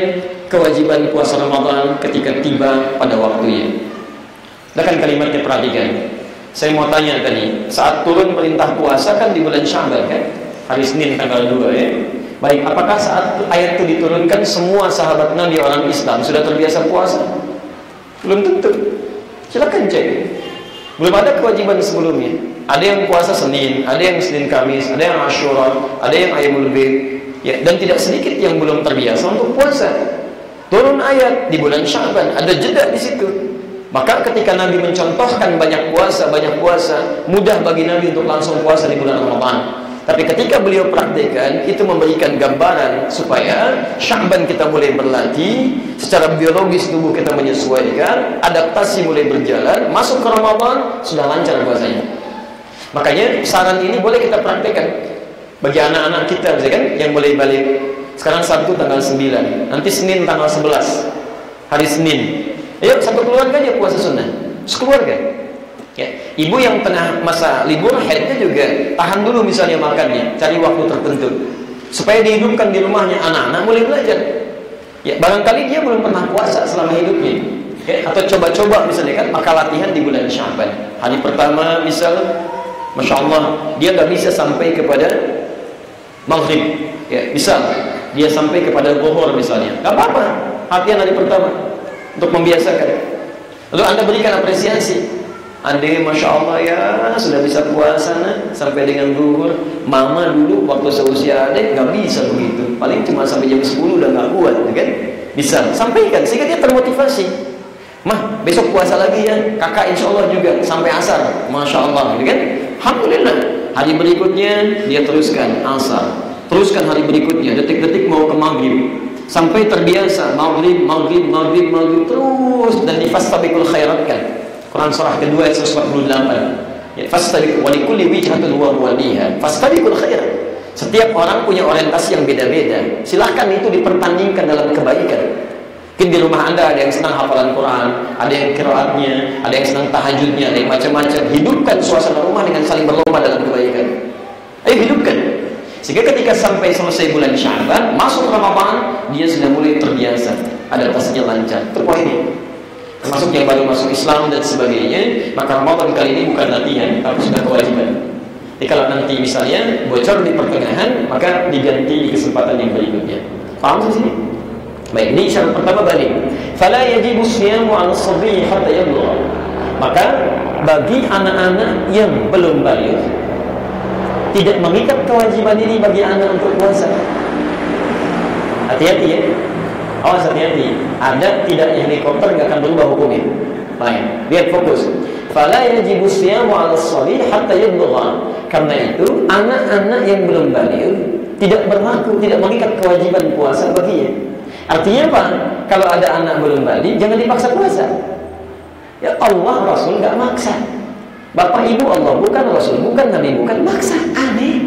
A: kewajiban puasa Ramadan ketika tiba pada waktunya. Bahkan kalimatnya perhatikan. Saya mau tanya tadi, saat turun perintah puasa kan di bulan Sya'ban kan? Hari Senin tanggal 2 ya. Baik, apakah saat ayat itu diturunkan semua sahabat Nabi orang Islam sudah terbiasa puasa? Belum tentu. Silakan cek. Belum ada kewajiban sebelumnya. Ada yang puasa Senin, ada yang Senin Kamis, ada yang Asyura, ada yang Ayyamul Bid. Ya, dan tidak sedikit yang belum terbiasa untuk puasa. Turun ayat di bulan Sya'ban, ada jeda di situ. Maka ketika Nabi mencontohkan banyak puasa, mudah bagi Nabi untuk langsung puasa di bulan Ramadan. Tapi ketika beliau praktekkan, itu memberikan gambaran supaya Sya'ban kita mulai berlatih, secara biologis tubuh kita menyesuaikan, adaptasi mulai berjalan, masuk ke Ramadan sudah lancar puasanya. Makanya saran ini boleh kita praktekkan bagi anak-anak kita, misalkan yang boleh balik. Sekarang Sabtu tanggal 9, nanti Senin tanggal 11, hari Senin. Ayo satu keluarga aja puasa sunnah, sekeluarga. Ya, ibu yang tengah masa libur haidnya juga tahan dulu misalnya makannya, cari waktu tertentu supaya dihidupkan di rumahnya, anak-anak mulai belajar. Ya, barangkali dia belum pernah puasa selama hidupnya. Ya, atau coba-coba misalnya kan, maka latihan di bulan Sya'ban. Hari pertama misal, Masya Allah, dia nggak bisa sampai kepada maghrib. Ya, misal dia sampai kepada zuhur misalnya, nggak apa-apa, latihan hari pertama untuk membiasakan. Lalu Anda berikan apresiasi. Ade, Masya Allah ya, sudah bisa puasa sampai dengan zuhur. Mama dulu waktu seusia Ade nggak bisa begitu, paling cuma sampai jam 10 udah nggak kuat, kan? Bisa sampaikan sehingga dia termotivasi. Mah, besok puasa lagi ya, kakak insya Allah juga sampai asar, Masya Allah, gitu kan? Alhamdulillah. Hari berikutnya dia teruskan asar, teruskan hari berikutnya, detik-detik mau ke maghrib, sampai terbiasa maghrib terus, dan difastabiqul khairat kan. Quran surah kedua ayat 148. Ya, fastabiqu wa likulli wijhatin huwa waliha. Fastabiqul khairat. Setiap orang punya orientasi yang beda-beda. Silahkan itu dipertandingkan dalam kebaikan. Mungkin di rumah Anda ada yang senang hafalan Quran, ada yang qiraatnya, ada yang senang tahajudnya, ada yang macam-macam. Hidupkan suasana rumah dengan saling berlomba dalam kebaikan. Ayo hidupkan. Sehingga ketika sampai selesai bulan Sya'ban, masuk Ramadan, dia sudah mulai terbiasa, adaptasinya lancar. Itu poinnya. Termasuk yang baru masuk Islam dan sebagainya, maka Ramadan kali ini bukan latihan, tapi sudah kewajiban. Jadi kalau nanti misalnya bocor di pertengahan, maka diganti di kesempatan yang berikutnya. Paham di sini? Baik, ini syarat pertama balik. Fala yajibu siyamu 'ala as-sabiyyi hatta yablugha. Maka bagi anak-anak yang belum balik, tidak mengikat kewajiban ini bagi anak untuk puasa. Hati-hati ya. Awas, hati-hati. Ada tidak helikopter nggak akan berubah hukumnya. Baik, lihat fokus. Fala yajibu siyamu 'ala as-sabiyyi hatta yablugha. Karena itu anak-anak yang belum balik tidak berlaku, tidak mengikat kewajiban puasa baginya. Artinya apa? Kalau ada anak belum balik, jangan dipaksa puasa. Ya Allah, Rasul nggak maksa. Bapak ibu Allah, bukan Rasul, bukan Nabi, bukan maksa. Aneh.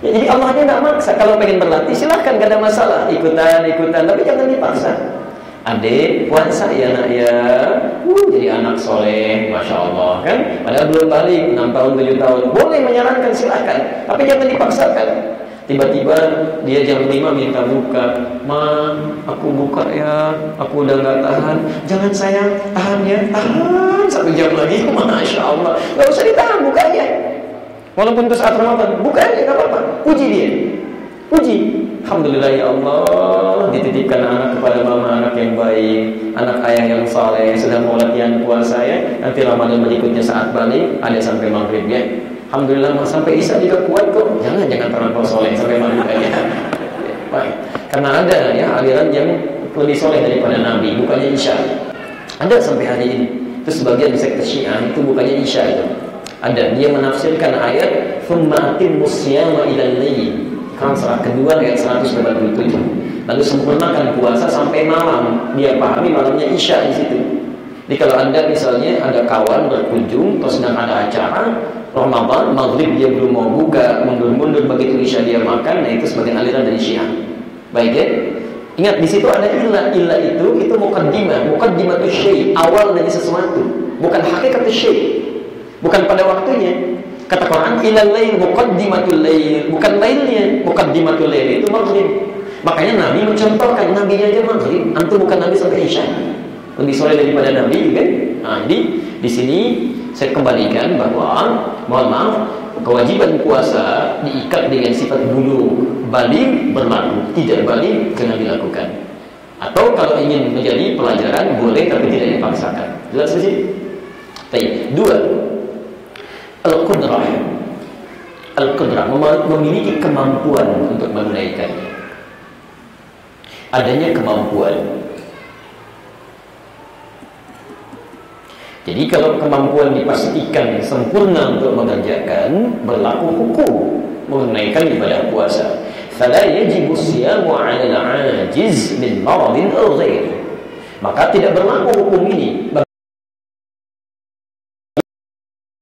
A: Ya, jadi Allahnya nggak maksa. Kalau pengen berlatih, silahkan, nggak ada masalah. Ikutan, tapi jangan dipaksa. Adik, puasa ya nak ya. Jadi anak soleh, Masya Allah kan. Padahal belum balik, 6 tahun, 7 tahun. Boleh menyarankan, silahkan. Tapi jangan dipaksakan. Tiba-tiba dia jam 5 minta buka. Ma, aku buka ya, aku udah gak tahan. Jangan sayang, tahan ya, tahan 1 jam lagi. Masya Allah, gak usah ditahan, bukanya. Walaupun itu saat Ramadan, bukanya gak apa-apa. Puji dia, puji. Alhamdulillah ya Allah, dititipkan anak kepada mama, anak yang baik, anak ayah yang saleh, sudah mau latihan puasa ya. Nanti Ramadan berikutnya saat balik, ada sampai maghrib ya. Alhamdulillah, sampai Isya juga kuat kok. Jangan terlampau soleh sampai maghrib aja. Baik. Karena ada ya aliran yang lebih soleh daripada Nabi, bukannya Isya. Ada sampai hari ini. Itu sebagian sekte Syiah itu bukannya Isya itu. Ada, dia menafsirkan ayat "Tsumma atimmus siyama ilal lail." Quran surah kedua ayat 187. Lalu sempurnakan puasa sampai malam. Dia pahami malamnya Isya di situ. Jadi kalau Anda misalnya ada kawan berkunjung atau sedang ada acara Ramadan, maghrib dia belum mau buka, mundur-mundur begitu Isya dia makan, nah itu sebagai aliran dari Syiah. Baik ya? Ingat di situ ada ilah itu muqaddimah itu syai', awal dari sesuatu, bukan hakikat syai', bukan pada waktunya. Kata Quran ilal lail muqaddimatul lail, bukan lailnya, muqaddimatul lail itu maghrib. Makanya Nabi mencontohkan, nabinya aja maghrib, antum bukan Nabi sampai Isya, lebih soleh daripada Nabi kan? Nah, jadi di sini saya kembalikan bahwa mohon maaf, kewajiban puasa diikat dengan sifat bulu. Baligh berlaku, tidak baligh jangan dilakukan. Atau kalau ingin menjadi pelajaran boleh tapi tidak dipaksakan. Jelas di sini? Baik. 2. Al-Qudrah memiliki kemampuan untuk menunaikannya. Adanya kemampuan. Jadi kalau kemampuan dipastikan sempurna untuk mengerjakan, berlaku hukum menunaikan ibadah puasa. Fala yajibu siyamu 'ala al-'ajiz min maradin aw ghairi. Maka tidak berlaku hukum ini bagi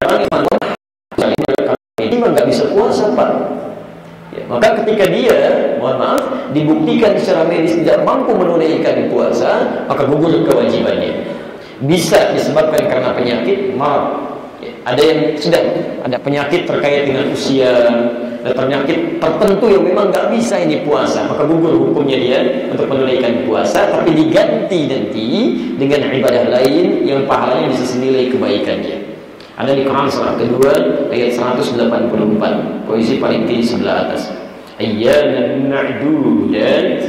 A: orang yang nggak bisa puasa, Pak. Ya, maka ketika dia, mohon maaf, dibuktikan secara medis tidak mampu menunaikan puasa, maka gugur kewajibannya. Bisa disebabkan karena penyakit, maaf. Ada yang sudah ada penyakit terkait dengan usia, penyakit tertentu yang memang nggak bisa ini puasa, maka gugur hukumnya dia untuk menunaikan puasa, tapi diganti nanti dengan ibadah lain yang pahalanya bisa senilai kebaikannya. Ada di Quran surah kedua ayat 184, posisi paling tinggi sebelah atas. Ayyaman ma'dudat,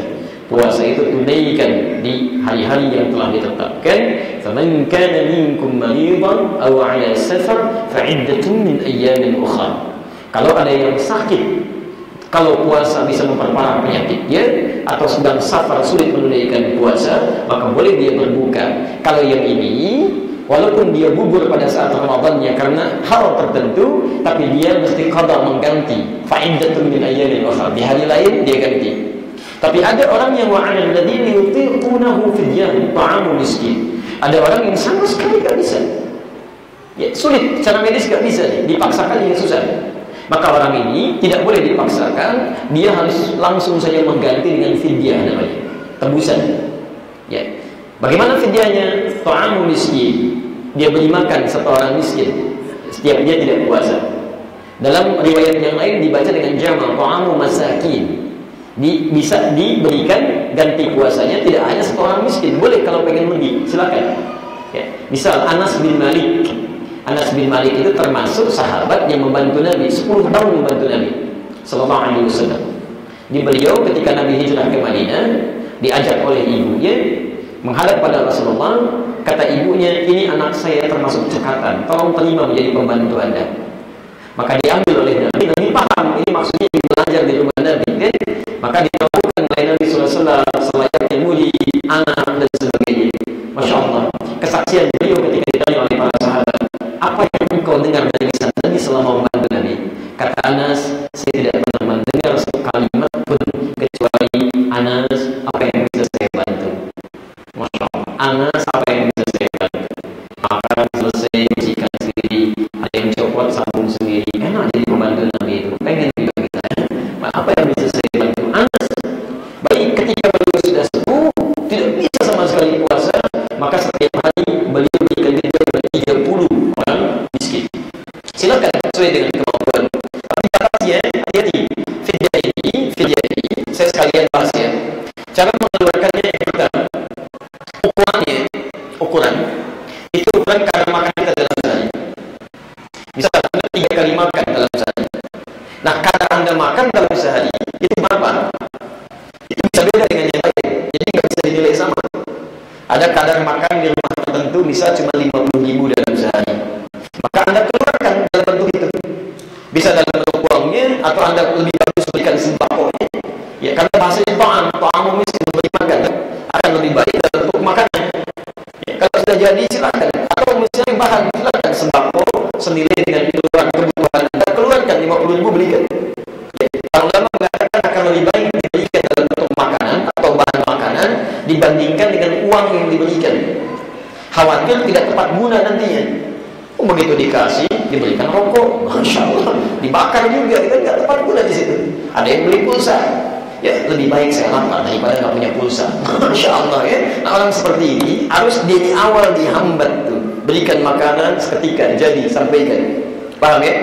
A: puasa itu tunaikan di hari-hari yang telah ditetapkan. Faman kana minkum maridan aw 'ala safar fa'iddatun min ayyamin ukhra. Kalau ada yang sakit, kalau puasa bisa memperparah penyakitnya, atau sedang safar sulit menunaikan puasa, maka boleh dia berbuka. Kalau yang ini, walaupun dia gugur pada saat Ramadannya karena hal tertentu, tapi dia mesti qada mengganti. Fa'iddatun min ayyamin ukhra. Di hari lain dia ganti. Tapi ada orang yang wa'alal ladzina yutiqunahu fidyah ta'amu miskin. Ada orang yang sama sekali gak bisa. Ya, sulit, secara medis gak bisa nih, dipaksakan dia susah. Maka orang ini tidak boleh dipaksakan, dia harus langsung saja mengganti dengan fidyah namanya, tebusan. Ya. Bagaimana fidyahnya? Ta'amu miskin. Dia beri makan satu orang miskin setiap dia tidak puasa. Dalam riwayat yang lain dibaca dengan jamak ta'amu masakin. Bisa diberikan ganti puasanya tidak hanya satu orang miskin, boleh kalau pengen lebih, silakan. Ya. Misal Anas bin Malik. Anas bin Malik itu termasuk sahabat yang membantu Nabi, 10 tahun membantu Nabi sallallahu alaihi wasallam. Di beliau ketika Nabi hijrah ke Madinah, diajak oleh ibunya menghadap pada Rasulullah, kata ibunya, "Ini anak saya termasuk cekatan, tolong terima menjadi pembantu Anda." Maka diambil oleh Nabi, Nabi paham ini maksudnya belajar di rumah Nabi, kan? Maka dilakukan oleh Nabi SAW selayaknya mudi, anak dan sebagainya. Masya Allah, kesaksian beliau ketika ditanya oleh para sahabat, apa yang engkau dengar dari lisan Nabi selama membantu Nabi? Kata Anas, saya tidak pernah mendengar satu kalimat pun kecuali Anas, apa yang bisa saya bantu? Masya Allah, Anas, apa yang bisa saya bantu? Makan selesai, bersihkan sendiri, ada yang copot sabun sendiri, enak jadi pembantu Nabi itu, pengen juga kita. Apa yang bisa saya bantu? Anas. Baik, ketika beliau sudah sepuh, tidak bisa sama sekali puasa, maka setiap hari beliau berikan fidyah 30 orang miskin. Silakan sesuai dengan kemampuan. Tapi catatan hati-hati. Fidyah ini saya sekalian bahas ya. Cara mengeluarkannya yang pertama, ukuran itu ukuran kadar makan kita dalam sehari. Misal Anda 3 kali makan dalam sehari. Nah, kadar Anda makan dalam sehari itu berapa? Itu bisa beda dengan yang lain. Jadi nggak bisa dinilai sama. Ada kadar makan di rumah tertentu misal cuma 50.000 dalam sehari. Maka Anda keluarkan dalam bentuk itu. Bisa dalam bentuk uangnya, atau Anda lebih bagus berikan sembakonya. Ya, karena bahasanya ta'amu miskin, memberi makan, akan lebih baik dalam bentuk makanan. Ya, kalau sudah jadi silakan. Atau misalnya bahan, silakan sembako senilai dengan itu uang yang diberikan. Khawatir tidak tepat guna nantinya. Begitu dikasih, diberikan rokok, Masya Allah, dibakar juga, kan nggak tepat guna di situ. Ada yang beli pulsa, ya lebih baik saya lapar daripada nggak punya pulsa. Masya Allah ya. Nah, orang seperti ini harus dari awal dihambat tuh, berikan makanan seketika jadi sampaikan. Paham ya?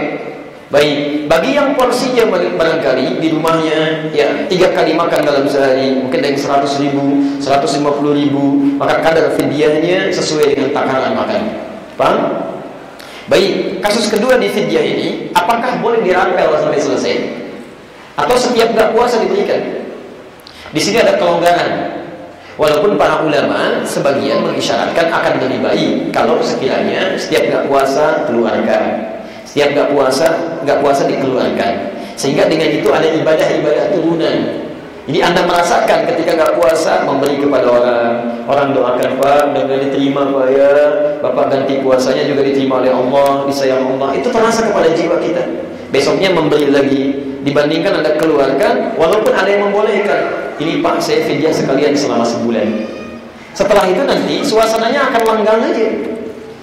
A: Baik, bagi yang porsinya barangkali di rumahnya ya 3 kali makan dalam sehari, mungkin ada yang 100.000, 150.000, maka kadar fidyahnya sesuai dengan takaran makan. Paham? Baik, kasus kedua di fidyah ini, apakah boleh dirapel sampai selesai? Atau setiap gak puasa diberikan? Di sini ada kelonggaran. Walaupun para ulama sebagian mengisyaratkan akan lebih baik kalau sekiranya setiap gak puasa keluarkan. Setiap gak puasa dikeluarkan. Sehingga dengan itu ada ibadah-ibadah turunan. Jadi Anda merasakan ketika gak puasa memberi kepada orang doakan, Pak, dan diterima Pak ya, Bapak ganti puasanya juga diterima oleh Allah, disayang Allah. Itu terasa kepada jiwa kita. Besoknya memberi lagi, dibandingkan Anda keluarkan, walaupun ada yang membolehkan. Ini Pak, saya fidyah sekalian selama sebulan. Setelah itu nanti suasananya akan langgang aja.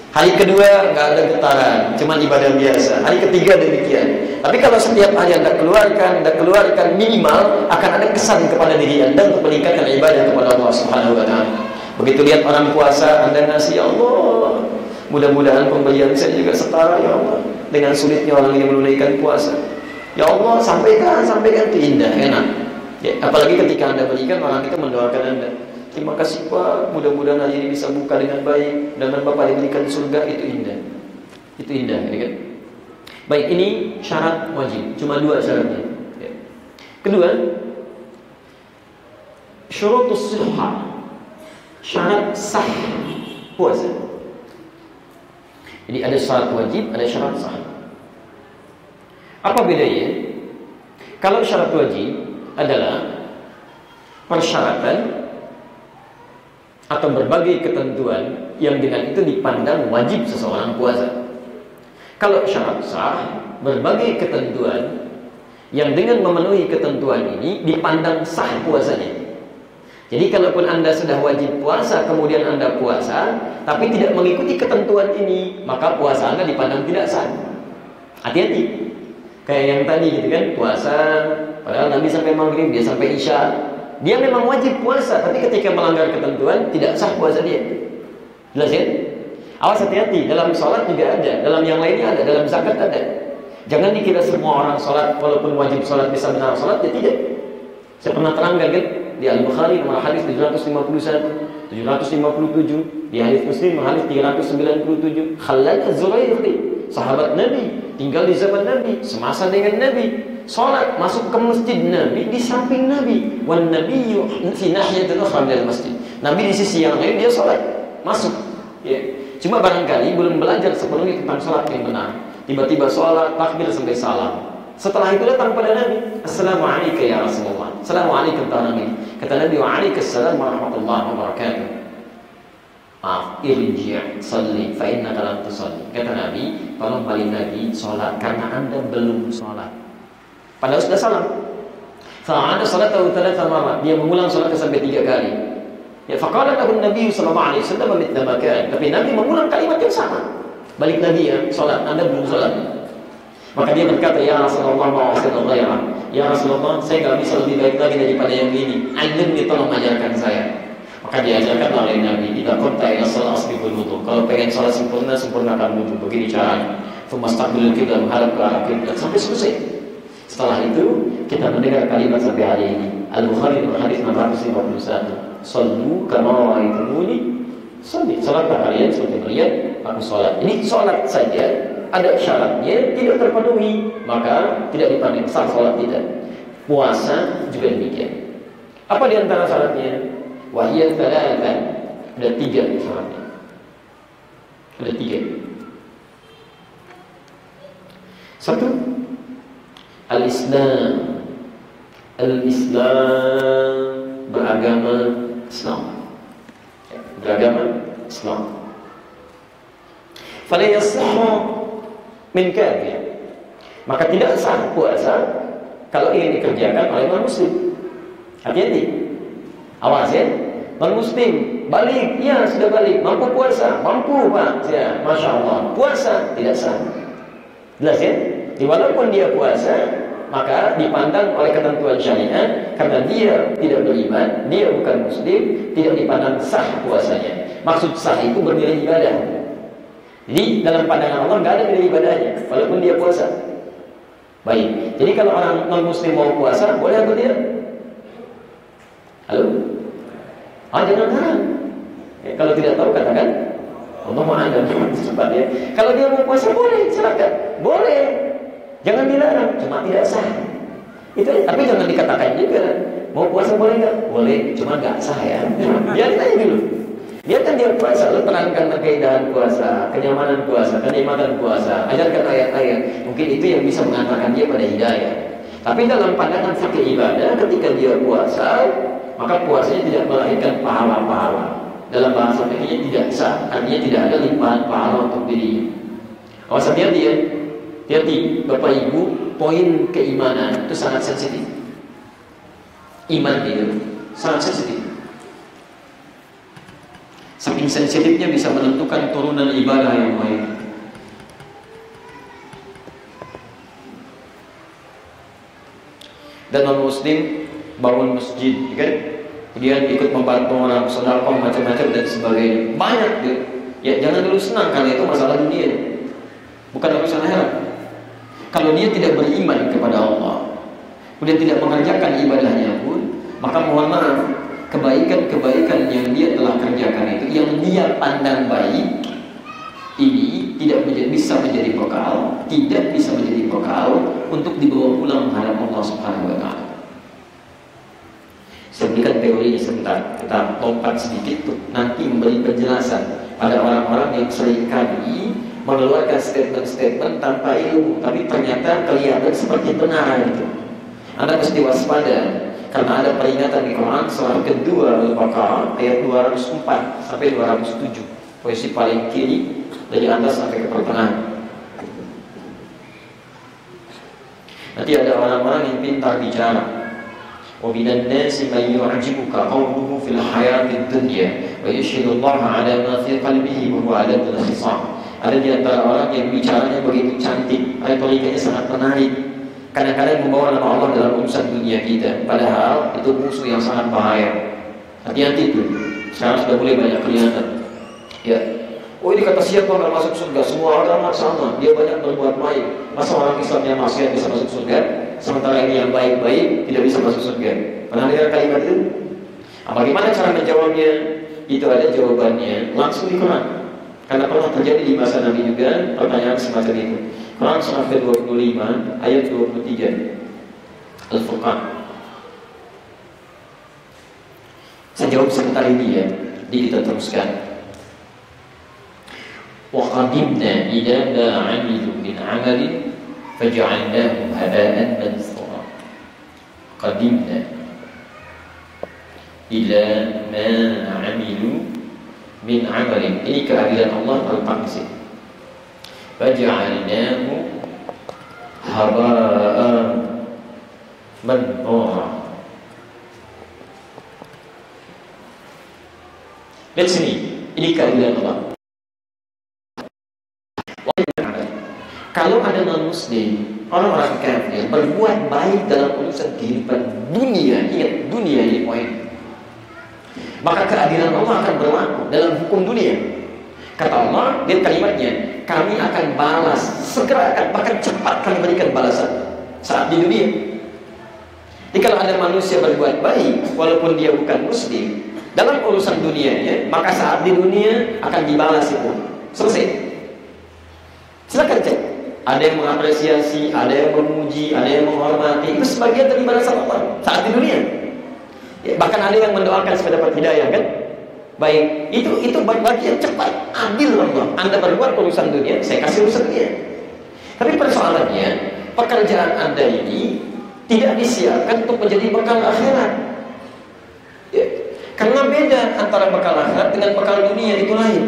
A: Hari kedua nggak ada getaran, cuma ibadah biasa. Hari ketiga demikian. Tapi kalau setiap hari Anda keluarkan, minimal akan ada kesan kepada diri Anda untuk meningkatkan ibadah kepada Allah Subhanahu wa Ta'ala. Begitu lihat orang puasa, Anda ngasih, ya Allah, mudah-mudahan pemberian saya juga setara ya Allah dengan sulitnya orang yang menunaikan puasa. Ya Allah, sampaikan itu indah, enak. Ya, apalagi ketika Anda berikan, orang itu mendoakan Anda. Terima kasih Pak, mudah-mudahan hari ini bisa buka dengan baik dan Bapak diberikan surga. Itu indah. Itu indah, ya kan? Baik, ini syarat wajib. Cuma 2 syaratnya. Ya. Kedua, syurutus sihhah. Syarat sah puasa. Jadi ada syarat wajib, ada syarat sah. Apa bedanya? Kalau syarat wajib adalah persyaratan atau berbagai ketentuan yang dengan itu dipandang wajib seseorang puasa. Kalau syarat sah, berbagai ketentuan yang dengan memenuhi ketentuan ini dipandang sah puasanya. Jadi kalaupun Anda sudah wajib puasa, kemudian Anda puasa, tapi tidak mengikuti ketentuan ini, maka puasa Anda dipandang tidak sah. Hati-hati. Kayak yang tadi gitu kan, puasa, padahal Nabi sampai maghrib, dia sampai isya. Dia memang wajib puasa, tapi ketika melanggar ketentuan tidak sah puasa dia. Jelas ya? Awas, hati-hati. Dalam sholat juga ada, dalam yang lainnya ada, dalam zakat ada. Jangan dikira semua orang sholat walaupun wajib sholat bisa benar sholat, ya tidak. Saya pernah terangkan kan di Al-Bukhari nomor hadis 751, 757, di hadis Muslim nomor hadis 397. Khalad Az-Zurairi, sahabat Nabi, tinggal di zaman Nabi, semasa dengan Nabi. Salat masuk ke masjid Nabi di samping Nabi, wan nabiyyu fi nahiyatin ukhra minal masjid. Nabi di sisi yang lain dia salat masuk. Ya. Cuma barangkali belum belajar sepenuhnya tentang salat yang benar. Tiba-tiba salat takbir sampai salam. Setelah itu datang pada Nabi, Assalamualaikum ya Rasulullah. Assalamualaikum ya Nabi. Kata Nabi, waalaikumsalam warahmatullahi wabarakatuh. Maaf, irji' salli fa innaka lam tusalli. Kata Nabi, tolong balik lagi salat karena Anda belum salat. Padahal sudah salam. Fa'ada salatahu 3 marat. Dia mengulang salatnya sampai 3 kali. Ya, faqala lahu Nabi sallallahu alaihi wasallam mithla ma kan. Tapi Nabi mengulang kalimat yang sama. Balik lagi ya, salat. Anda belum salat. Maka dia berkata, ya Rasulullah ma'asidul ghairah. Ya Rasulullah, saya enggak bisa lebih baik lagi daripada yang ini. Alimni, tolong ajarkan saya. Maka diajarkan oleh Nabi, idza qumta ila shalah asbiqul wudu. Kalau pengen salat sempurna, sempurnakan wudu. Begini caranya. Fumastaqbilul qiblah, menghadap ke arah kiblat sampai selesai. Setelah itu kita mendengar kalimat sampai hari ini. Al-Bukhari nomor hadis 651. Sallu kama ra'aitumuni sholli. Salatlah kalian seperti melihat aku salat. Ini salat saja ada syaratnya, tidak terpenuhi maka tidak dipandang sah salat tidak. Puasa juga demikian. Apa di antara syaratnya? Wa hiya thalathan. Ada 3 syaratnya. Ada 3. Satu, Al-Islam. Al-Islam, beragama Islam. Beragama Islam. Fala yasihhu min kafir. Maka tidak sah puasa kalau ingin dikerjakan oleh non muslim. Hati-hati. Awas ya. non-muslim, balik, ya sudah balik, mampu puasa, mampu Pak, ya, Masya Allah, puasa, tidak sah. Jelas ya? Walaupun dia puasa, maka dipandang oleh ketentuan syariat, karena dia tidak beriman, dia bukan muslim, tidak dipandang sah puasanya. Maksud sah itu bernilai ibadah. Jadi dalam pandangan Allah nggak ada nilai ibadahnya, walaupun dia puasa. Baik, jadi kalau orang non-muslim mau puasa, boleh atau tidak? Halo? Jangan haram. Kalau tidak tahu katakan Allah a'lam sempat ya. Kalau dia mau puasa boleh, silakan. Boleh. Jangan dilarang, cuma tidak sah. Itu, tapi jangan dikatakan juga mau puasa boleh nggak? Boleh, cuma nggak sah ya. Biarin aja dulu. Biarkan dia puasa, lu terangkan keindahan puasa, kenyamanan puasa, kenikmatan puasa, ajarkan ayat-ayat. Mungkin itu yang bisa mengantarkan dia pada hidayah. Tapi dalam pandangan fikih ibadah, ketika dia puasa, maka puasanya tidak melahirkan pahala-pahala. Dalam bahasa fikihnya tidak sah, artinya tidak ada limpahan pahala untuk dirinya. Awas hati-hati ya, hati-hati Bapak Ibu, poin keimanan itu sangat sensitif. Iman itu sangat sensitif. Saking sensitifnya bisa menentukan turunan ibadah yang baik. Dan non-muslim bangun masjid, kan? Kemudian ikut membantu orang, sedekah macam-macam dan sebagainya. Banyak dia. Ya jangan dulu senang karena itu masalah dunia, bukan urusan akhirat. Kalau dia tidak beriman kepada Allah, kemudian tidak mengerjakan ibadahnya pun, maka mohon maaf, kebaikan-kebaikan yang dia telah kerjakan itu, yang dia pandang baik, ini tidak bisa menjadi bekal, tidak bisa menjadi bekal untuk dibawa pulang menghadap Allah Subhanahu wa Ta'ala. Saya berikan teorinya sebentar, kita lompat sedikit tuh, nanti memberi penjelasan pada orang-orang yang seringkali mengeluarkan statement-statement tanpa ilmu, tapi ternyata kelihatan seperti benar itu. Anda mesti waspada, karena ada peringatan di Quran surah kedua Al-Baqarah ayat 204 sampai 207, posisi paling kiri dari atas sampai ke pertengahan. Nanti ada orang-orang yang pintar bicara. Wa minan nasi man yu'jibuka qawluhu fil hayatid dunya wa yashhadu Allah 'ala ma fi qalbihi wa huwa 'ala al-khisam. Ada di antara orang yang bicaranya begitu cantik, retorikanya sangat menarik, kadang-kadang membawa nama Allah dalam urusan dunia kita, padahal itu musuh yang sangat bahaya. Hati-hati tuh. Sekarang sudah mulai banyak kelihatan. Ya. Oh ini kata siapa nggak masuk surga? Semua agama sama. Dia banyak berbuat baik. Masa orang Islam yang maksiat bisa masuk surga? Sementara ini yang baik-baik tidak bisa masuk surga. Pernah dengar kalimat itu? Bagaimana cara menjawabnya? Itu ada jawabannya langsung di Quran. Karena pernah terjadi di masa Nabi juga pertanyaan semacam itu. Quran surah ke-25 ayat 23 Al-Furqan. Saya jawab sebentar ini ya, jadi kita teruskan. Wa qadimna ila ma 'amilu min 'amalin faj'alnahu haba'an mansura. Qadimna ila ma 'amilu min 'amalin. Ini keadilan Allah terletak di sini. Faj'alnahu haba'an mansura. Lihat sini, ini keadilan Allah. Kalau ada non-muslim, orang-orang kafir berbuat baik dalam urusan kehidupan dunia, ingat dunia ini poin, maka keadilan Allah akan berlaku dalam hukum dunia. Kata Allah, lihat kalimatnya, kami akan balas, segera akan, bahkan cepat kami berikan balasan saat di dunia. Jadi kalau ada manusia berbuat baik, walaupun dia bukan muslim, dalam urusan dunianya, maka saat di dunia akan dibalas itu. Selesai. Silakan cek. Ada yang mengapresiasi, ada yang memuji, ada yang menghormati. Itu sebagian dari balasan Allah saat di dunia. Ya, bahkan ada yang mendoakan supaya dapat hidayah, kan? Baik, itu bagian cepat, adil Allah. Anda berbuat urusan dunia, saya kasih urusan dunia. Tapi persoalannya, pekerjaan Anda ini tidak disiapkan untuk menjadi bekal akhirat. Ya, karena beda antara bekal akhirat dengan bekal dunia, itu lain.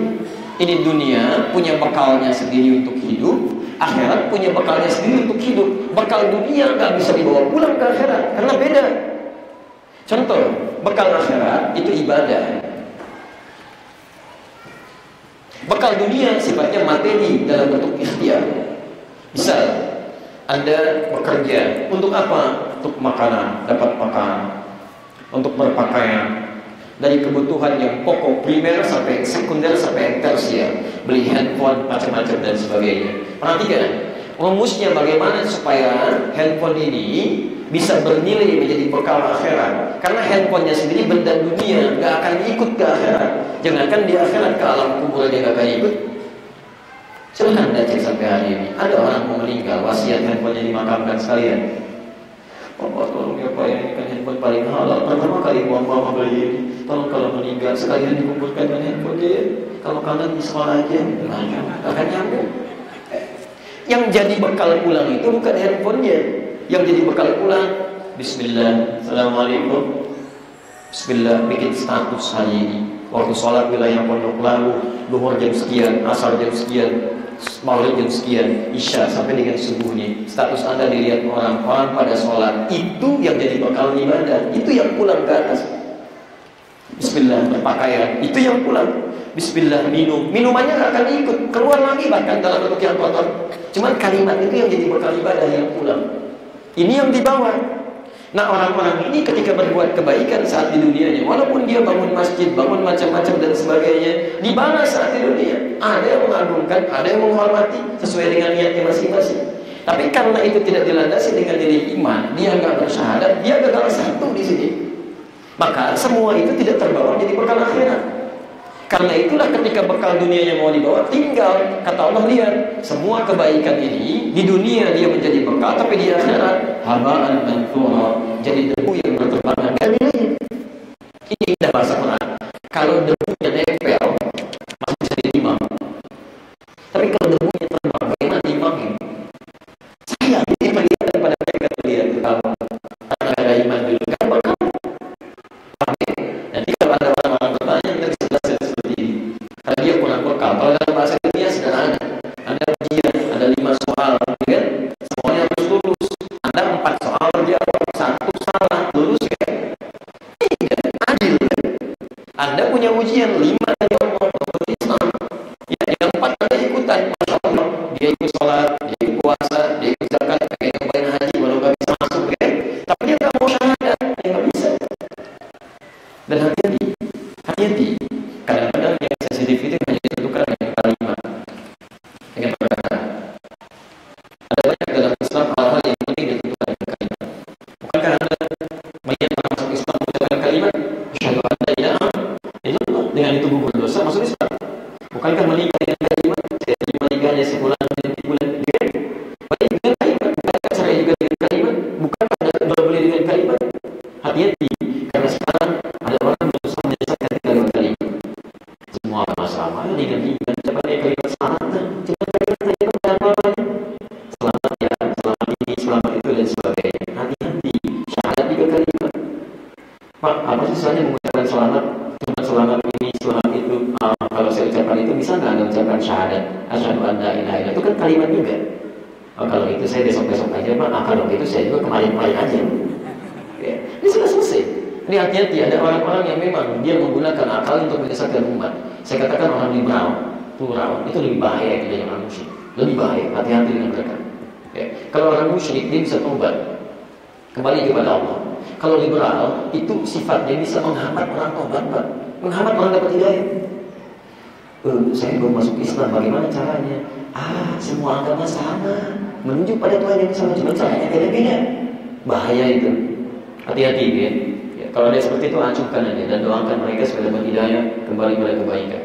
A: Ini dunia punya bekalnya sendiri untuk hidup, akhirat punya bekalnya sendiri untuk hidup. Bekal dunia nggak bisa dibawa pulang ke akhirat, karena beda. Contoh, bekal akhirat itu ibadah. Bekal dunia sifatnya materi dalam bentuk ikhtiar. Misal, Anda bekerja untuk apa? Untuk makanan, dapat makan, untuk berpakaian, dari kebutuhan yang pokok primer sampai sekunder sampai tersier, beli handphone macam-macam dan sebagainya. Perhatikan, rumusnya bagaimana supaya handphone ini bisa bernilai menjadi bekal akhirat. Karena handphonenya sendiri benda dunia, nggak akan ikut ke akhirat. Jangankan di akhirat, ke alam kubur dia nggak akan ikut. Silahkan Anda cek sampai hari ini. Ada orang mau meninggal, wasiat handphonenya dimakamkan sekalian. Bapak tolong ya Pak, ini kan handphone paling halal. Pertama kali Mama beli ini. Tolong kalau meninggal sekalian dikumpulkan dengan handphone dia. Kalau kangen di sekolah aja, akan nyambung. Yang jadi bekal pulang itu bukan handphonenya. Yang jadi bekal pulang, Bismillah, Assalamualaikum, Bismillah, bikin status hari ini. Waktu sholat wilayah Pondok Labu, duhur jam sekian, asar jam sekian, maghrib jam sekian, isya sampai dengan subuhnya. Status Anda dilihat orang-orang pada sholat. Itu yang jadi bekal ibadah. Itu yang pulang ke atas. Bismillah, berpakaian. Itu yang pulang. Bismillah, minum. Minumannya nggak akan ikut. Keluar lagi bahkan dalam bentuk yang kotor. Cuman kalimat itu yang jadi bekal ibadah yang pulang. Ini yang dibawa. Nah, orang-orang ini ketika berbuat kebaikan saat di dunianya, walaupun dia bangun masjid, bangun macam-macam dan sebagainya, dibalas saat di dunia. Ada yang mengagungkan, ada yang menghormati sesuai dengan niatnya masing-masing. Tapi karena itu tidak dilandasi dengan nilai iman, dia nggak bersyahadat, dia gagal satu di sini. Maka semua itu tidak terbawa menjadi bekal akhirat. Karena itulah ketika bekal dunianya mau dibawa, tinggal kata Allah, lihat semua kebaikan ini di dunia dia menjadi bekal, tapi di akhirat haba'an manthura, jadi debu yang berterbangan. Dan ini indah bahasa Quran. Kalau debunya nempel masih jadi imam, tapi kalau debunya terbang, bagaimana imamnya? Sayang ini perlihatkan pada mereka, lihat kamu karena ada iman dulu kan bekal. Nanti kalau ada orang-orang bertanya, kita bisa jelaskan seperti ini. Karena dia kurang bekal. Kalau dalam bahasa dunia sederhana, ada ujian, ada 5 soal, kan? Semuanya harus lulus. Anda 4 soal jawab, 1 salah, lulus kan? Tidak adil kan? Anda punya ujian 5 dari Allah, Islam. Ya, yang 4 Anda ikutan, Masya Allah. Dia ikut sholat, dia ikut puasa, dia ikut zakat, pengen nyobain haji, walau nggak bisa masuk kan? Tapi dia nggak mau syahadat, dia nggak bisa. Dan hati-hati. Kadang-kadang yang sensitif itu hanya ditentukan dengan kalimat, dengan perkataan. Ada banyak dalam Islam hal-hal yang penting ditentukan dengan kalimat. Bukankah Anda melihat orang masuk Islam dengan kalimat asyhadu an la ilaha illallah, dengan itu gugur dosa masuk Islam? Bukankah menikah dengan kalimat saya terima nikahnya sebulan nanti bulan tiga? Baik dengan kalimat. Bukankah cerai juga dengan kalimat? Bukankah jual beli dengan kalimat? Hati-hati, karena sekarang ada orang berusaha menyesatkan kalimat-kalimat. Semua masalah dengan iman, coba dia kalimat selamat, coba kalimat tanya apa-apanya. Selamat ya, selamat ini, selamat itu dan sebagainya. Hati-hati, syahadat juga kalimat. Pak, apa susahnya mengucapkan selamat? Cuma selamat ini, selamat itu. Kalau saya ucapkan itu, bisa nggak Anda ucapkan syahadat? Asyhadu an la ilaha illallah, itu kan kalimat juga. Kalau itu saya besok-besok aja Pak. Kalau itu saya juga kemarin-kemarin aja. Ya, ini sudah selesai. Ini hati-hati, ada orang-orang yang memang dia menggunakan akal untuk menyesatkan umat. Saya katakan orang liberal, plural, itu lebih bahaya dari orang musyrik. Lebih bahaya, hati-hati dengan mereka. Ya. Kalau orang musyrik, dia bisa tobat, kembali kepada Allah. Kalau liberal, itu sifatnya bisa menghambat orang tobat, Pak. Menghambat orang dapat hidayah. Saya belum masuk Islam, bagaimana caranya? Semua agama sama, menuju pada Tuhan yang sama, cuma caranya beda-beda. Bahaya itu. Hati-hati ya. Kalau ada seperti itu, acuhkan aja dan doakan mereka supaya dapat hidayah kembali pada kebaikan.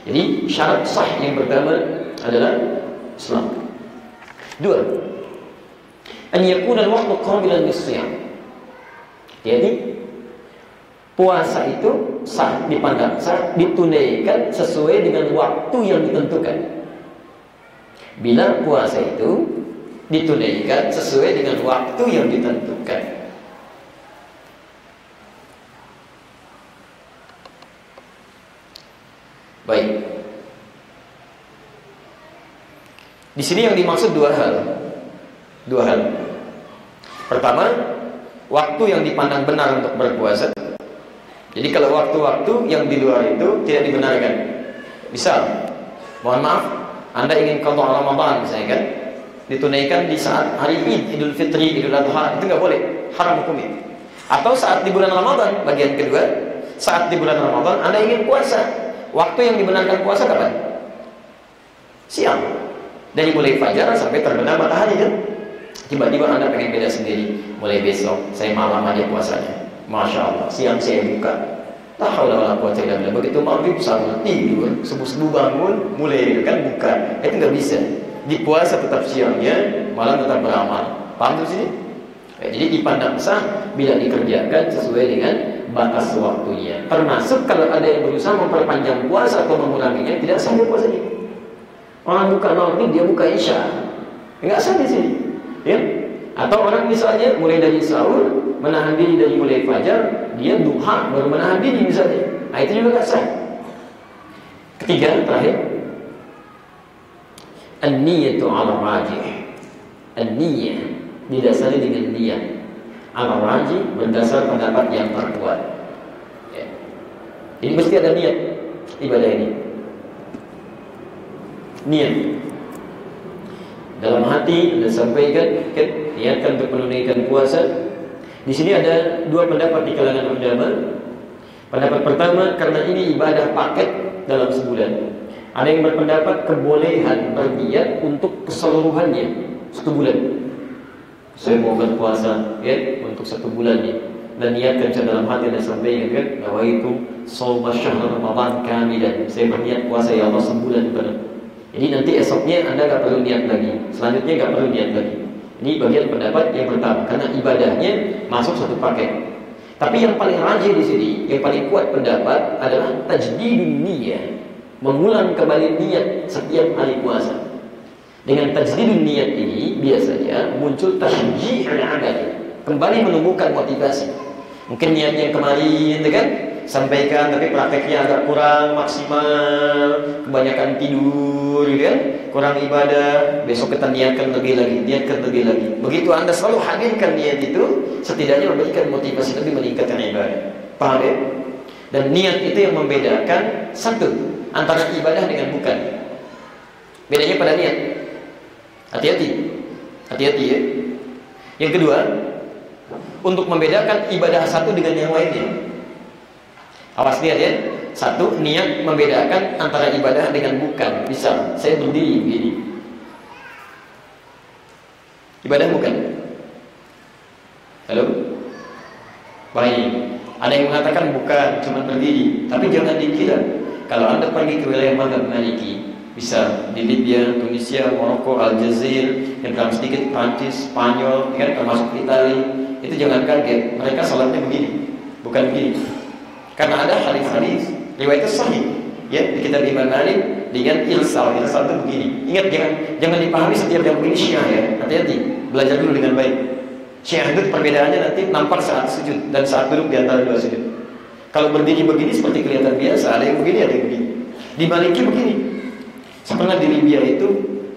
A: Jadi syarat sah yang pertama adalah Islam. 2, an yakuna al-waqtu qabilan lis-shiyam. Jadi puasa itu sah, dipandang sah, ditunaikan sesuai dengan waktu yang ditentukan. Bila puasa itu ditunaikan sesuai dengan waktu yang ditentukan. Baik. Di sini yang dimaksud dua hal. Pertama, waktu yang dipandang benar untuk berpuasa. Jadi kalau waktu-waktu yang di luar itu tidak dibenarkan. Misal, mohon maaf, Anda ingin qada Ramadan misalnya kan, ditunaikan di saat hari Id, Idul Fitri, Idul Adha, itu nggak boleh, haram hukumnya. Atau saat di bulan Ramadan, bagian kedua, saat di bulan Ramadan Anda ingin puasa, waktu yang dibenarkan puasa kapan? Siang, dari mulai fajar sampai terbenam matahari kan. Tiba-tiba Anda pengen beda sendiri, mulai besok saya malam aja puasanya, Masya Allah, siang saya buka. La haula wala quwwata illa billah. Begitu maghrib sama tidur, subuh-subuh bangun, mulai kan buka. Itu nggak bisa. Di puasa tetap siangnya, malam tetap beramal. Paham tuh sini? Jadi dipandang sah bila dikerjakan sesuai dengan batas waktunya. Termasuk kalau ada yang berusaha memperpanjang puasa atau menguranginya, tidak sah dia puasanya. Orang buka maghrib, dia buka isya, nggak sah di sini. Ya? Atau orang misalnya mulai dari sahur, menahan diri dari mulai fajar, dia duha baru menahan diri misalnya. Nah, itu juga nggak sah. Ketiga, terakhir, an-niyatu 'ala rajih. An-niyah didasari dengan niat. 'Ala rajih berdasar pendapat yang terkuat. Ya. Jadi mesti ada niat ibadah ini. Niat dalam hati Anda sampaikan, niatkan untuk menunaikan puasa. Di sini ada dua pendapat di kalangan ulama. Pendapat pertama, karena ini ibadah paket dalam sebulan. Ada yang berpendapat kebolehan berniat untuk keseluruhannya 1 bulan. Saya mau berpuasa ya untuk 1 bulan ya. Dan niatkan dalam hati dan sampaikan kan, nawaitu shauma syahr Ramadan kamilan. Saya berniat puasa ya Allah sebulan penuh. Jadi nanti esoknya Anda nggak perlu niat lagi, selanjutnya nggak perlu niat lagi. Ini bagian pendapat yang pertama, karena ibadahnya masuk satu paket. Tapi yang paling rajih di sini, yang paling kuat pendapat adalah tajdidun niyah, mengulang kembali niat setiap hari puasa. Dengan tajdidun niat ini biasanya muncul tasjih al-amal, kembali menumbuhkan motivasi. Mungkin niatnya yang kemarin, kan? Sampaikan tapi prakteknya agak kurang maksimal, kebanyakan tidur, kan? Kurang ibadah, besok kita niatkan lebih lagi, niatkan lebih lagi. Begitu Anda selalu hadirkan niat itu, setidaknya memberikan motivasi lebih meningkatkan ibadah. Paham ya? Dan niat itu yang membedakan satu antara ibadah dengan bukan. Bedanya pada niat. Hati-hati, hati-hati ya. Yang kedua, untuk membedakan ibadah satu dengan yang lainnya. Awas lihat ya. Satu, niat membedakan antara ibadah dengan bukan. Misal, saya berdiri begini. Ibadah bukan? Halo? Baik. Ada yang mengatakan bukan, cuma berdiri. Tapi jangan dikira kalau Anda pergi ke wilayah mazhab Maliki, bisa di Libya, Tunisia, Maroko, Aljazair, yang dalam sedikit Prancis, Spanyol, kan termasuk Italia, itu jangan kaget. Mereka salatnya begini, bukan begini. Karena ada hadis-hadis riwayatnya sahih ya di kitab Imam Malik dengan irsal itu begini. Ingat, jangan dipahami setiap yang begini Syiah ya. Hati-hati, belajar dulu dengan baik. Syiah itu perbedaannya nanti nampak saat sujud dan saat duduk di antara dua sujud. Kalau berdiri begini seperti kelihatan biasa, ada yang begini, ada yang begini. Di Maliki begini. Saya pernah di Libya itu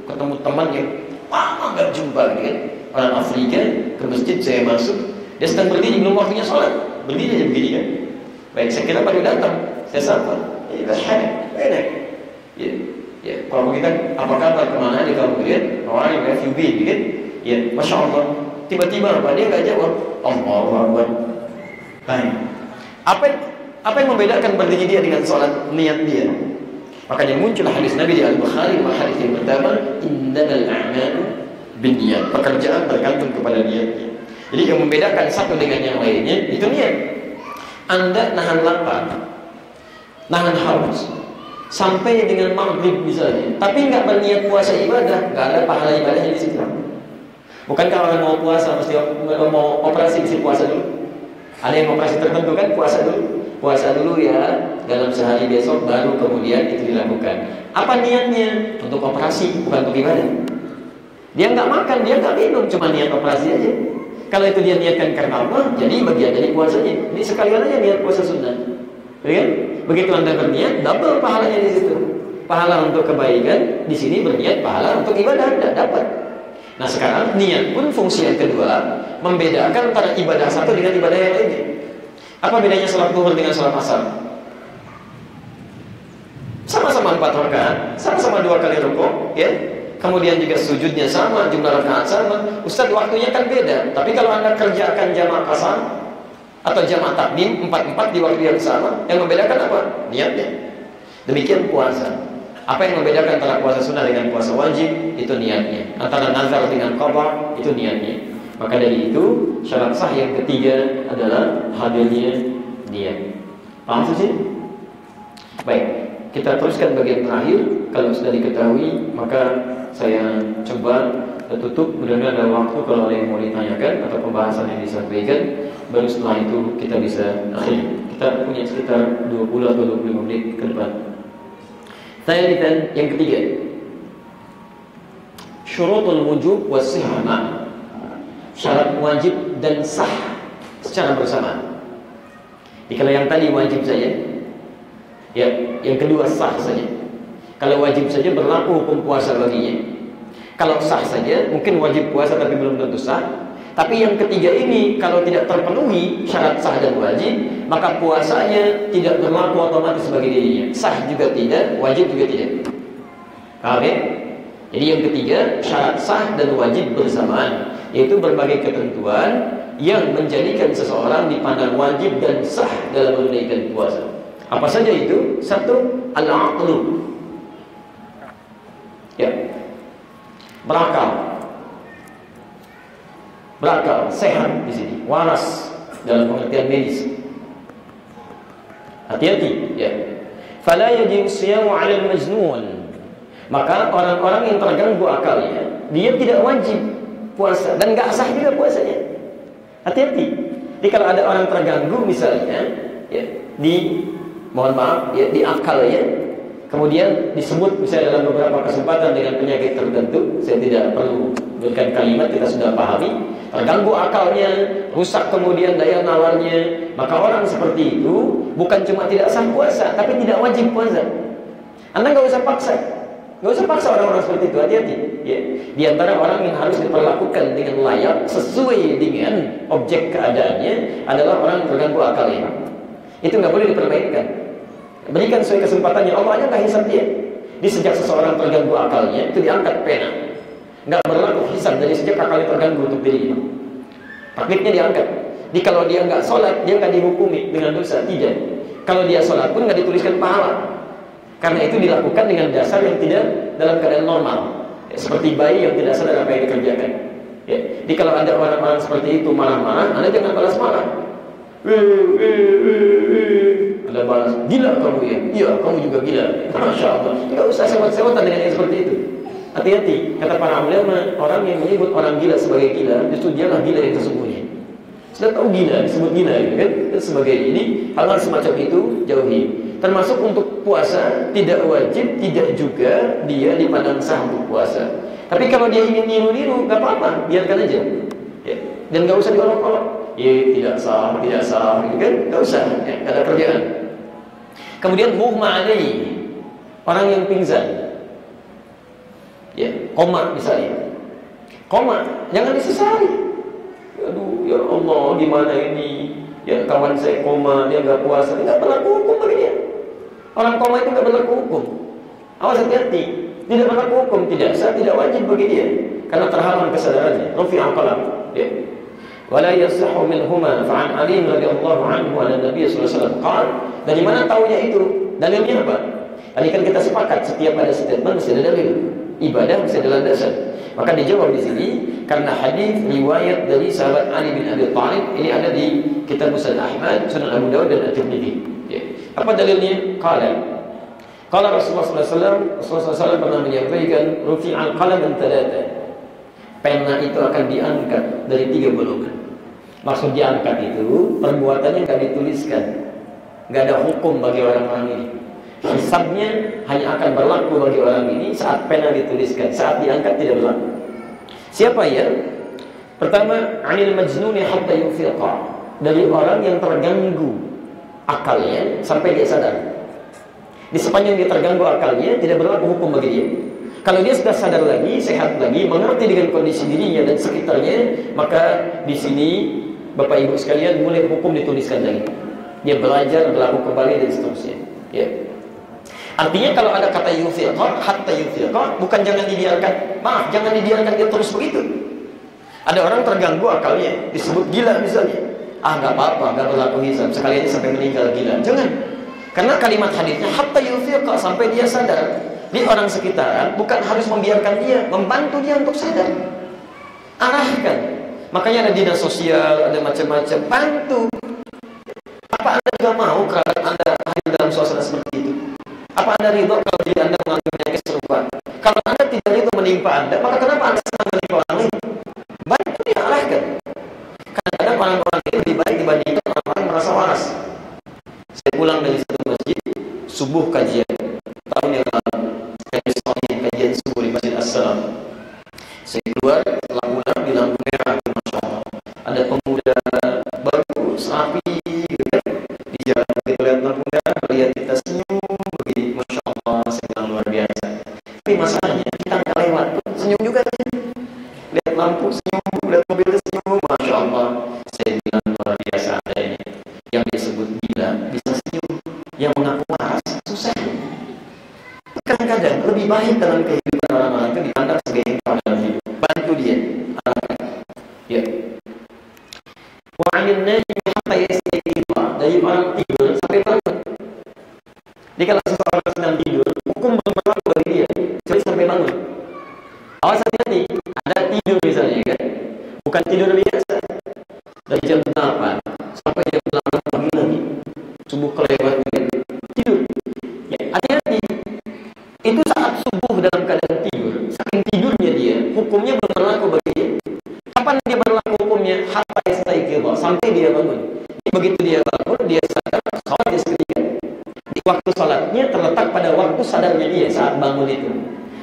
A: ketemu teman yang lama nggak jumpa kan, orang Afrika, ke masjid saya masuk, dia sedang berdiri belum waktunya sholat, berdiri aja begini kan. Baik, saya kira baru datang, saya sapa, enak, ya, kalau kita apa kabar kemana dia kamu lihat, orang yang FUB, gitu, ya, masya Allah, tiba-tiba apa dia nggak jawab, Allahu Akbar. Baik, apa yang membedakan berdiri dia dengan sholat niat dia? Makanya muncul hadis Nabi di Al-Bukhari, hadis yang pertama, innamal a'malu binniyat, pekerjaan tergantung kepada niatnya. Jadi yang membedakan satu dengan yang lainnya itu niat. Anda nahan lapar, nahan haus sampai dengan maghrib misalnya, tapi nggak berniat puasa ibadah, nggak ada pahala ibadahnya di situ. Bukankah orang mau puasa mesti mau operasi mesti puasa dulu? Ada yang operasi tertentu kan, puasa dulu ya, dalam sehari besok baru kemudian itu dilakukan. Apa niatnya? Untuk operasi, bukan untuk ibadah. Dia nggak makan, dia nggak minum, cuma niat operasi aja. Kalau itu dia niatkan karena Allah, jadi bagian dari puasanya. Ini sekalian aja niat puasa sunnah. Ya? Begitu Anda berniat, double pahalanya di situ. Pahala untuk kebaikan, di sini berniat pahala untuk ibadah Anda dapat. Nah sekarang niat pun fungsi yang kedua, membedakan antara ibadah satu dengan ibadah yang lainnya. Apa bedanya sholat zuhur dengan sholat asar? Sama-sama 4 rakaat, sama-sama 2 kali rukuk, ya. Kemudian juga sujudnya sama, jumlah rakaat sama. Ustaz, waktunya kan beda. Tapi kalau Anda kerjakan jamaah qasam atau jamaah takdim 4-4 di waktu yang sama, yang membedakan apa? Niatnya. Demikian puasa. Apa yang membedakan antara puasa sunnah dengan puasa wajib? Itu niatnya. Antara nazar dengan qada, itu niatnya. Maka dari itu, syarat sah yang ketiga adalah hadirnya niat. Paham sih? Baik, kita teruskan bagian terakhir. Kalau sudah diketahui, maka saya coba tutup. Mudah-mudahan ada waktu kalau ada yang mau ditanyakan atau pembahasan yang disampaikan. Baru setelah itu kita bisa akhir. Kita punya sekitar 20 atau 25 menit ke depan. Saya ditanya yang ketiga, syurutul wujub wa sihah, syarat wajib dan sah secara bersamaan. Kalau yang tadi wajib saja, ya, yang kedua sah saja. Kalau wajib saja berlaku hukum puasa baginya. Kalau sah saja, mungkin wajib puasa tapi belum tentu sah. Tapi yang ketiga ini, kalau tidak terpenuhi syarat sah dan wajib, maka puasanya tidak berlaku otomatis bagi dirinya. Sah juga tidak, wajib juga tidak. Paham ya? Jadi yang ketiga, syarat sah dan wajib bersamaan, yaitu berbagai ketentuan yang menjadikan seseorang dipandang wajib dan sah dalam menunaikan puasa. Apa saja itu? Satu, al-aqlu, ya, berakal, sehat di sini, waras dalam pengertian medis. Hati-hati, ya. Fala yajibu siyamu 'ala al-majnun. Maka orang-orang yang terganggu akalnya, dia tidak wajib puasa dan nggak sah juga puasanya. Hati-hati. Jadi kalau ada orang terganggu misalnya, ya, mohon maaf, ya, di akalnya, kemudian disebut misalnya dalam beberapa kesempatan dengan penyakit tertentu, saya tidak perlu berikan kalimat, kita sudah pahami, terganggu akalnya, rusak kemudian daya nalarnya, maka orang seperti itu bukan cuma tidak sah puasa, tapi tidak wajib puasa. Anda nggak usah paksa. Nggak usah paksa orang-orang seperti itu, hati-hati. Ya. Di antara orang yang harus diperlakukan dengan layak sesuai dengan objek keadaannya adalah orang yang terganggu akalnya. Itu nggak boleh dipermainkan. Berikan sesuai kesempatannya. Allah aja nggak hisab dia. Di sejak seseorang terganggu akalnya, itu diangkat pena. Nggak berlaku hisab dari sejak akalnya terganggu untuk dirinya. Praktiknya diangkat. Jadi kalau dia nggak sholat, dia nggak dihukumi dengan dosa, tidak. Kalau dia sholat pun nggak dituliskan pahala. Karena itu dilakukan dengan dasar yang tidak dalam keadaan normal, ya, seperti bayi yang tidak sadar apa yang dikerjakan. Ya. Jadi kalau ada orang-orang seperti itu marah-marah, Anda jangan balas marah. Anda balas, gila kamu ya? Iya, kamu juga gila. Masya Allah. Tidak usah sewot-sewotan dengan yang seperti itu. Hati-hati. Kata para ulama, orang yang menyebut orang gila sebagai gila, justru dialah gila yang sesungguhnya. Sudah tahu gila, disebut gila, gitu kan? Dan sebagai ini, hal-hal semacam itu jauhi. Termasuk untuk puasa, tidak wajib, tidak juga dia dipandang sah untuk puasa. Tapi kalau dia ingin niru-niru, nggak apa-apa, biarkan aja. Ya. Dan nggak usah diolok-olok. Ya, tidak sah, gitu kan? Nggak usah, ya, nggak ada kerjaan. Kemudian mughma alaihi, orang yang pingsan, ya, koma misalnya. Koma, jangan disesali. Aduh, ya Allah, gimana ini? Ya, kawan saya koma, dia nggak puasa, nggak berlaku hukum bagi dia. Orang koma itu nggak berlaku hukum. Awas, hati-hati. Tidak berlaku hukum, tidak sah, tidak wajib bagi dia, karena terhalang kesadarannya. Rufi'al qalam. Ya. Wala yasihhu minhuma fa'an Ali radhiyallahu anhu an Nabi sallallahu alaihi wasallam qala. Dari mana taunya itu? Dalilnya apa? Tadi kan kita sepakat setiap ada statement mesti ada dalil. Ibadah mesti ada landasan. Maka dijawab di sini karena hadis riwayat dari sahabat Ali bin Abi Thalib ini ada di kitab Musnad Ahmad, Sunan Abu Dawud dan At-Tirmidzi. Ya. Apa dalilnya? Qala Rasulullah sallallahu alaihi wasallam pernah menyampaikan rufi'al qalam an thalatha. Pena itu akan diangkat dari 3 golongan. Maksud diangkat itu perbuatannya enggak dituliskan. Enggak ada hukum bagi orang-orang ini. Hisabnya hanya akan berlaku bagi orang ini saat pena dituliskan. Saat diangkat tidak berlaku. Siapa ya? Pertama, 'anil majnuni hatta yufiqa. Dari orang yang terganggu akalnya sampai dia sadar. Di sepanjang dia terganggu akalnya tidak berlaku hukum bagi dia. Kalau dia sudah sadar lagi, sehat lagi, mengerti dengan kondisi dirinya dan sekitarnya, maka di sini Bapak Ibu sekalian mulai hukum dituliskan lagi. Dia belajar berlaku kembali dan seterusnya. Ya. Artinya kalau ada kata yufiqah, hatta yufiqah, bukan jangan dibiarkan. Maaf, jangan dibiarkan dia terus begitu. Ada orang terganggu akalnya, disebut gila misalnya. Nggak apa-apa, nggak berlaku hisab, sekalian sampai meninggal gila. Jangan. Karena kalimat hadisnya hatta yufiqah, sampai dia sadar. Di orang sekitar bukan harus membiarkan dia, membantu dia untuk sadar. Arahkan. Makanya ada dinas sosial, ada macam-macam, bantu. Apa Anda juga mau kerabat Anda hadir dalam suasana seperti itu? Apa Anda ridho kalau diri Anda mengalami penyakit serupa? Kalau Anda tidak ridho menimpa Anda, maka kenapa Anda senang menimpa orang lain? Bantu dia, arahkan. Kadang-kadang orang-orang ini lebih baik dibandingkan orang-orang merasa waras. Saya pulang dari satu masjid, subuh kajian tahun yang lalu, kajian subuh di Masjid As-Salam. Saya keluar, setelah pulang di lampu merah, Masya Allah, ada pemuda baru, serapi, di jalan kita lihat lampu merah, lihat kita senyum begini, Masya Allah, saya bilang luar biasa. Tapi masalahnya kita nggak lewat, senyum juga dia. Lihat lampu senyum, lihat mobil senyum, Masya Allah. Saya bilang luar biasa ada ini. Yang disebut gila bisa senyum, yang mengaku waras susah. Kadang-kadang lebih baik dalam kehidupan orang-orang itu dipandang sebagai hikmah dalam hidup. Bantu dia, arahkan. Ya. Wa 'anil najmi hatta yastayqiza, dari orang tidur sampai bangun. Jadi kalau seseorang sedang tidur, hukum belum berlaku bagi dia kecuali sampai bangun. Awas hati-hati, ada tidur misalnya kan, bukan tidur biasa. Dari jam 8 sampai jam 8 pagi lagi, subuh kelewat tidur. Ya, hati-hati. Itu saat subuh dalam keadaan tidur, saking tidurnya dia, hukumnya belum berlaku bagi dia. Kapan dia berlaku hukumnya? Hatta yastayqiza, sampai dia bangun. Jadi begitu dia bangun, dia sadar, sholat dia seketika. Di waktu sholatnya terletak pada waktu sadarnya dia saat bangun itu.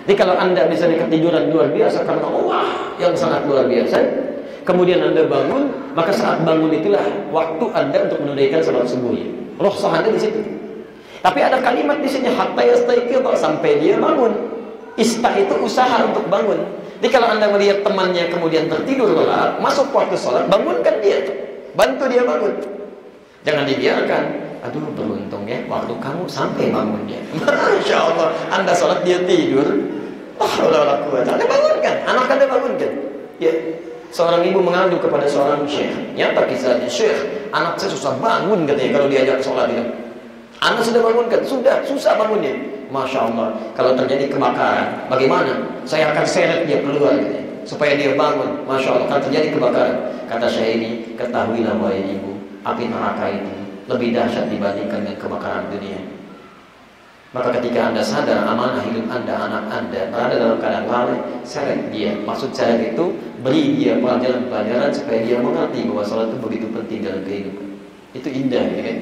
A: Jadi kalau Anda misalnya ketiduran luar biasa karena Allah yang sangat luar biasa, kemudian Anda bangun, maka saat bangun itulah waktu Anda untuk menunaikan sholat subuhnya. Roh Anda di situ. Tapi ada kalimat di sini hatta yastayqiza, sampai dia bangun. Istah itu usaha untuk bangun. Jadi kalau Anda melihat temannya kemudian tertidur lelap, masuk waktu sholat, bangunkan dia. Bantu dia bangun. Jangan dibiarkan. Aduh beruntung ya, waktu kamu sampai bangunnya. Masya Allah, Anda sholat dia tidur. Anda bangunkan, anak Anda bangunkan. Ya, seorang ibu mengadu kepada seorang syekh. Nyata kisahnya, syekh, anak saya susah bangun katanya kalau diajak sholat itu. Anda sudah bangunkan, sudah susah bangunnya. Masya Allah, kalau terjadi kebakaran, bagaimana? Saya akan seret dia keluar katanya, supaya dia bangun. Masya Allah, kalau terjadi kebakaran, kata saya ini, ketahuilah wahai ibu, api neraka itu lebih dahsyat dibandingkan dengan kebakaran dunia. Maka ketika Anda sadar amanah hidup Anda, anak Anda berada dalam keadaan lalai, seret dia. Maksud saya itu, beri dia pelajaran-pelajaran supaya dia mengerti bahwa sholat itu begitu penting dalam kehidupan. Itu indah, ya kan?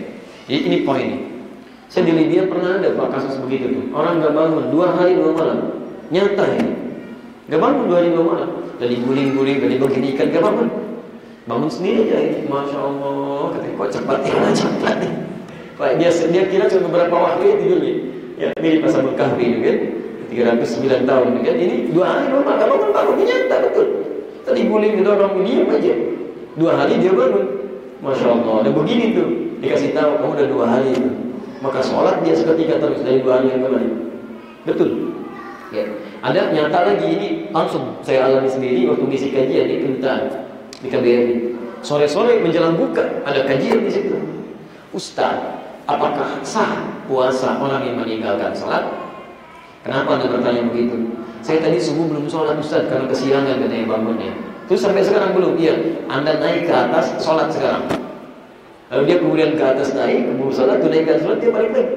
A: Jadi ini poinnya. Saya di Libya pernah ada Pak kasus begitu tuh. Orang nggak bangun 2 hari 2 malam. Nyata ini. Nggak bangun 2 hari 2 malam. Dan diguling-guling, dan dibeginikan, nggak bangun. Bangun sendiri aja ini. Masya Allah, katanya kok cepat ya, cepat nih. Pak dia kira cuma beberapa waktu ya tidurnya. Ya mirip Ashabul Kahfi itu kan. 309 tahun kan. Ini 2 hari 2 malam nggak bangun. Ini nyata betul. Tadi guling gitu orang diam aja. 2 hari dia bangun. Masya Allah. Dan begini tuh dikasih tahu kamu udah 2 hari itu. Maka sholat dia seketika terus dari 2 hari yang kemarin. Betul. Ya. Ada nyata lagi ini langsung saya alami sendiri waktu ngisi kajian di Kedutaan di KBRI. Sore-sore menjelang buka ada kajian di situ. Ustaz, apakah sah puasa orang yang meninggalkan sholat? Kenapa Anda bertanya begitu? Saya tadi subuh belum sholat Ustaz karena kesiangan katanya bangunnya. Terus sampai sekarang belum. Iya, Anda naik ke atas sholat sekarang. Lalu dia kemudian ke atas naik, kemudian sholat, tunaikan sholat, dia balik lagi.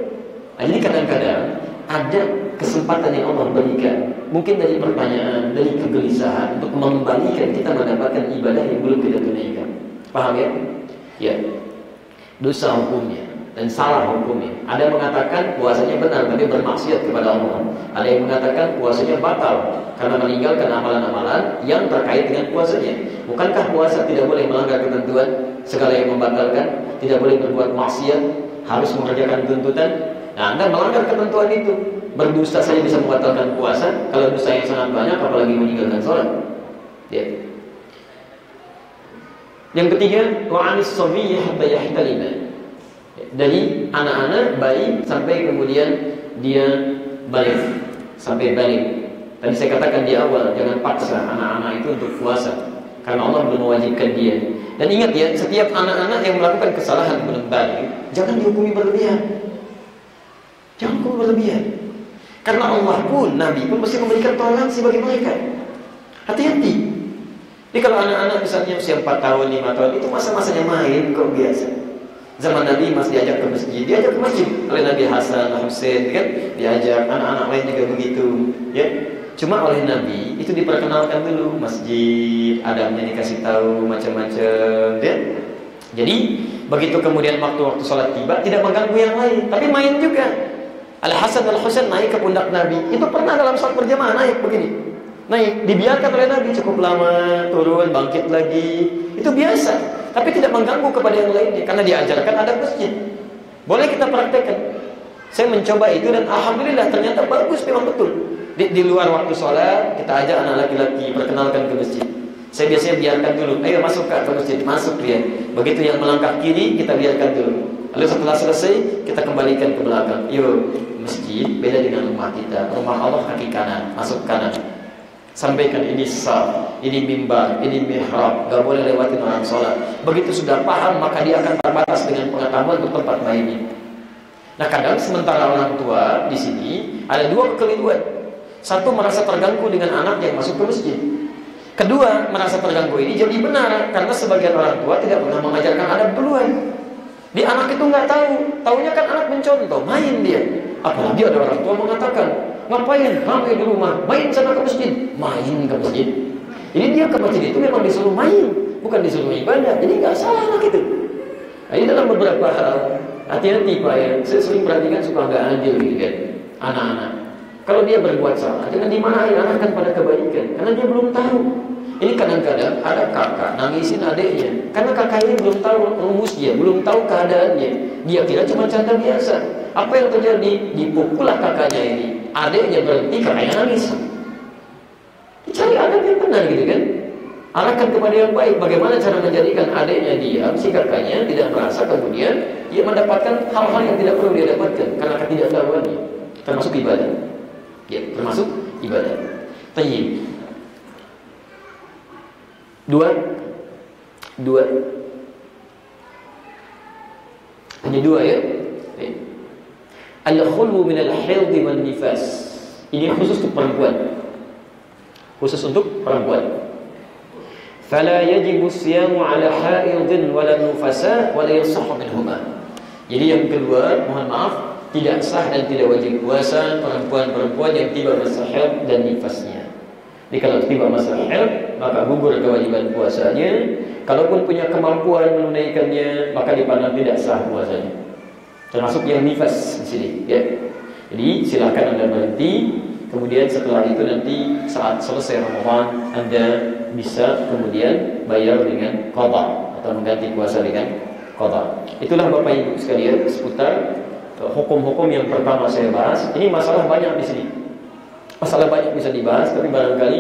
A: Nah, jadi kadang-kadang ada kesempatan yang Allah berikan, mungkin dari pertanyaan, dari kegelisahan, untuk mengembalikan kita mendapatkan ibadah yang belum kita tunaikan. Paham ya? Ya. Dosa hukumnya dan salah hukumnya. Ada yang mengatakan puasanya benar, tapi bermaksiat kepada Allah. Ada yang mengatakan puasanya batal karena meninggalkan amalan-amalan yang terkait dengan puasanya. Bukankah puasa tidak boleh melanggar ketentuan? Segala yang membatalkan, tidak boleh berbuat maksiat, harus mengerjakan tuntutan. Nah, Anda melanggar ketentuan itu. Berdusta saja bisa membatalkan puasa. Kalau dosa yang sangat banyak, apalagi meninggalkan sholat. Ya. Yang ketiga, wa'anis sabiyyi hatta yahtalima. Dari anak-anak, bayi sampai kemudian dia balik, sampai balik. Tadi saya katakan di awal, jangan paksa anak-anak itu untuk puasa, karena Allah belum mewajibkan dia. Dan ingat ya, setiap anak-anak yang melakukan kesalahan belum balik, jangan dihukumi berlebihan. Jangan hukum berlebihan. Karena Allah pun, Nabi pun mesti memberikan toleransi bagi mereka. Hati-hati. Jadi kalau anak-anak misalnya usia 4 tahun, 5 tahun, itu masa-masanya main kok biasa. Zaman Nabi masih diajak ke masjid, diajak ke masjid oleh Nabi Hasan, Husain, kan? Diajak, anak-anak lain juga begitu, ya. Cuma oleh Nabi itu diperkenalkan dulu masjid, adabnya dikasih tahu macam-macam, ya. Jadi begitu kemudian waktu sholat tiba, tidak mengganggu yang lain, tapi main juga. Al Hasan Al Husain naik ke pundak Nabi, itu pernah dalam sholat berjamaah naik begini, naik, dibiarkan oleh Nabi cukup lama, turun, bangkit lagi, itu biasa, tapi tidak mengganggu kepada yang lainnya, karena diajarkan ada masjid. Boleh kita praktekkan. Saya mencoba itu dan alhamdulillah ternyata bagus, memang betul. Di luar waktu sholat kita ajak anak laki-laki, perkenalkan ke masjid. Saya biasanya biarkan dulu, ayo masuk ke masjid, masuk dia. Begitu yang melangkah kiri kita biarkan dulu. Lalu setelah selesai kita kembalikan ke belakang. Yuk, masjid beda dengan rumah kita. Rumah Allah kaki kanan, masuk kanan. Sampaikan ini saf, ini mimbar, ini mihrab, gak boleh lewatin orang sholat. Begitu sudah paham, maka dia akan terbatas dengan pengetahuan untuk tempat mainnya. Nah, kadang sementara orang tua di sini ada dua kekeliruan. Satu, merasa terganggu dengan anak yang masuk ke masjid. Kedua, merasa terganggu ini jadi benar karena sebagian orang tua tidak pernah mengajarkan adab duluan. Di anak itu nggak tahu, taunya kan anak mencontoh, main dia. Apalagi ada orang tua mengatakan, ngapain ramai di rumah, main sana ke masjid, main ke masjid. Jadi dia ke masjid itu memang disuruh main, bukan disuruh ibadah. Jadi nggak salah anak itu. Nah, ini dalam beberapa hal, hati-hati Pak ya. Saya sering perhatikan suka nggak adil gitu kan, anak-anak. Kalau dia berbuat salah, jangan dimarahin, arahkan pada kebaikan, karena dia belum tahu. Ini kadang-kadang ada kakak nangisin adiknya, karena kakaknya belum tahu rumusnya, belum tahu keadaannya. Dia kira cuma canda biasa. Apa yang terjadi? Dipukullah kakaknya ini. Adiknya berhenti, kakaknya nangis. Cari adab yang benar gitu kan. Arahkan kepada yang baik. Bagaimana cara menjadikan adiknya diam, si kakaknya tidak merasa kemudian dia mendapatkan hal-hal yang tidak perlu dia dapatkan karena ketidaktahuannya. Termasuk ibadah. Ya, termasuk ibadah. Tayyib. Dua. Hanya dua ya. Al-khulwu min al-haid wal nifas. Ini khusus untuk perempuan. Khusus untuk perempuan. Fala yajibu siyamu ala haidin wala nufasa wala yasahhu minhuma. Jadi yang kedua, mohon maaf, tidak sah dan tidak wajib puasa perempuan-perempuan yang tiba masa haid dan nifasnya. Jadi kalau tiba masa haid, maka gugur kewajiban puasanya. Kalaupun punya kemampuan menunaikannya, maka dipandang tidak sah puasanya. Termasuk yang nifas di sini, ya. Jadi silakan Anda berhenti. Kemudian setelah itu nanti saat selesai Ramadan Anda bisa kemudian bayar dengan qada atau mengganti puasa dengan qada. Itulah Bapak Ibu sekalian seputar hukum-hukum yang pertama saya bahas. Ini masalah banyak di sini. Masalah banyak bisa dibahas, tapi barangkali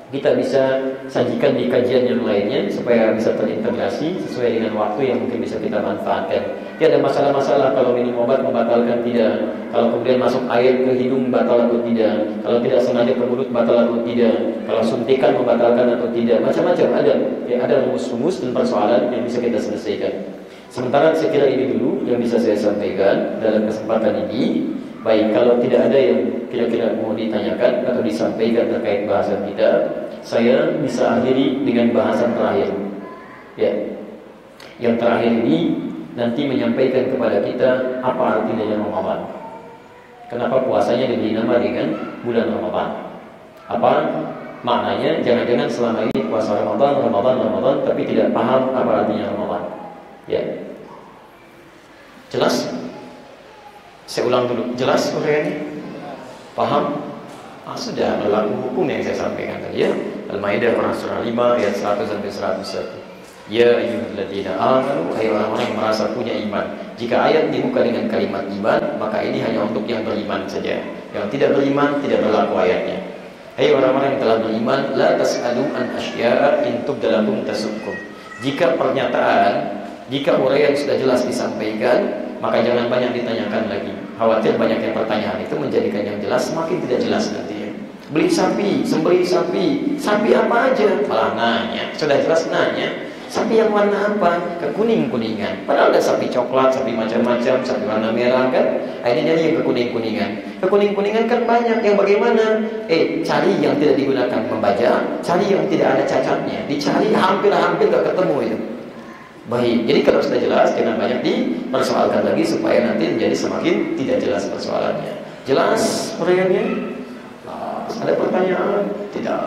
A: kita bisa sajikan di kajian yang lainnya supaya bisa terintegrasi sesuai dengan waktu yang mungkin bisa kita manfaatkan. Tidak ada masalah-masalah kalau minum obat membatalkan tidak, kalau kemudian masuk air ke hidung batal atau tidak, kalau tidak sengaja ke mulut batal atau tidak, kalau suntikan membatalkan atau tidak, macam-macam ada. Ya, ada rumus-rumus dan persoalan yang bisa kita selesaikan. Sementara saya kira ini dulu yang bisa saya sampaikan dalam kesempatan ini. Baik, kalau tidak ada yang kira-kira mau ditanyakan atau disampaikan terkait bahasan kita, saya bisa akhiri dengan bahasan terakhir. Ya, yang terakhir ini nanti menyampaikan kepada kita apa artinya Ramadan. Kenapa puasanya diberi nama dengan bulan Ramadan? Apa maknanya? Jangan-jangan selama ini puasa Ramadan, tapi tidak paham apa artinya Ramadan. Ya, jelas? Saya ulang dulu, jelas uraiannya? Paham? Sudah berlaku hukum yang saya sampaikan tadi ya. Al-Maidah surah 5 ayat 100 sampai 101. Ya ayyuhalladzina amanu, hai orang-orang yang merasa punya iman. Jika ayat dibuka dengan kalimat iman, maka ini hanya untuk yang beriman saja. Yang tidak beriman tidak berlaku ayatnya. Hai orang-orang yang telah beriman, la tas'alu an asya'a in tubdalakum tasukkum. Jika uraian sudah jelas disampaikan, maka jangan banyak ditanyakan lagi. Khawatir banyaknya pertanyaan itu menjadikan yang jelas semakin tidak jelas nanti. Beli sapi, sembelih sapi apa aja, malah nanya. Sudah jelas nanya, sapi yang warna apa? Kekuning-kuningan. Padahal ada sapi coklat, sapi macam-macam, sapi warna merah kan? Ini jadi yang kekuning-kuningan. Kekuning-kuningan kan banyak. Yang bagaimana? Cari yang tidak digunakan membajak, cari yang tidak ada cacatnya. Dicari hampir-hampir gak ketemu itu. Baik. Jadi kalau sudah jelas, jangan banyak dipersoalkan lagi supaya nanti menjadi semakin tidak jelas persoalannya. Jelas pertanyaannya? Ada pertanyaan? Tidak.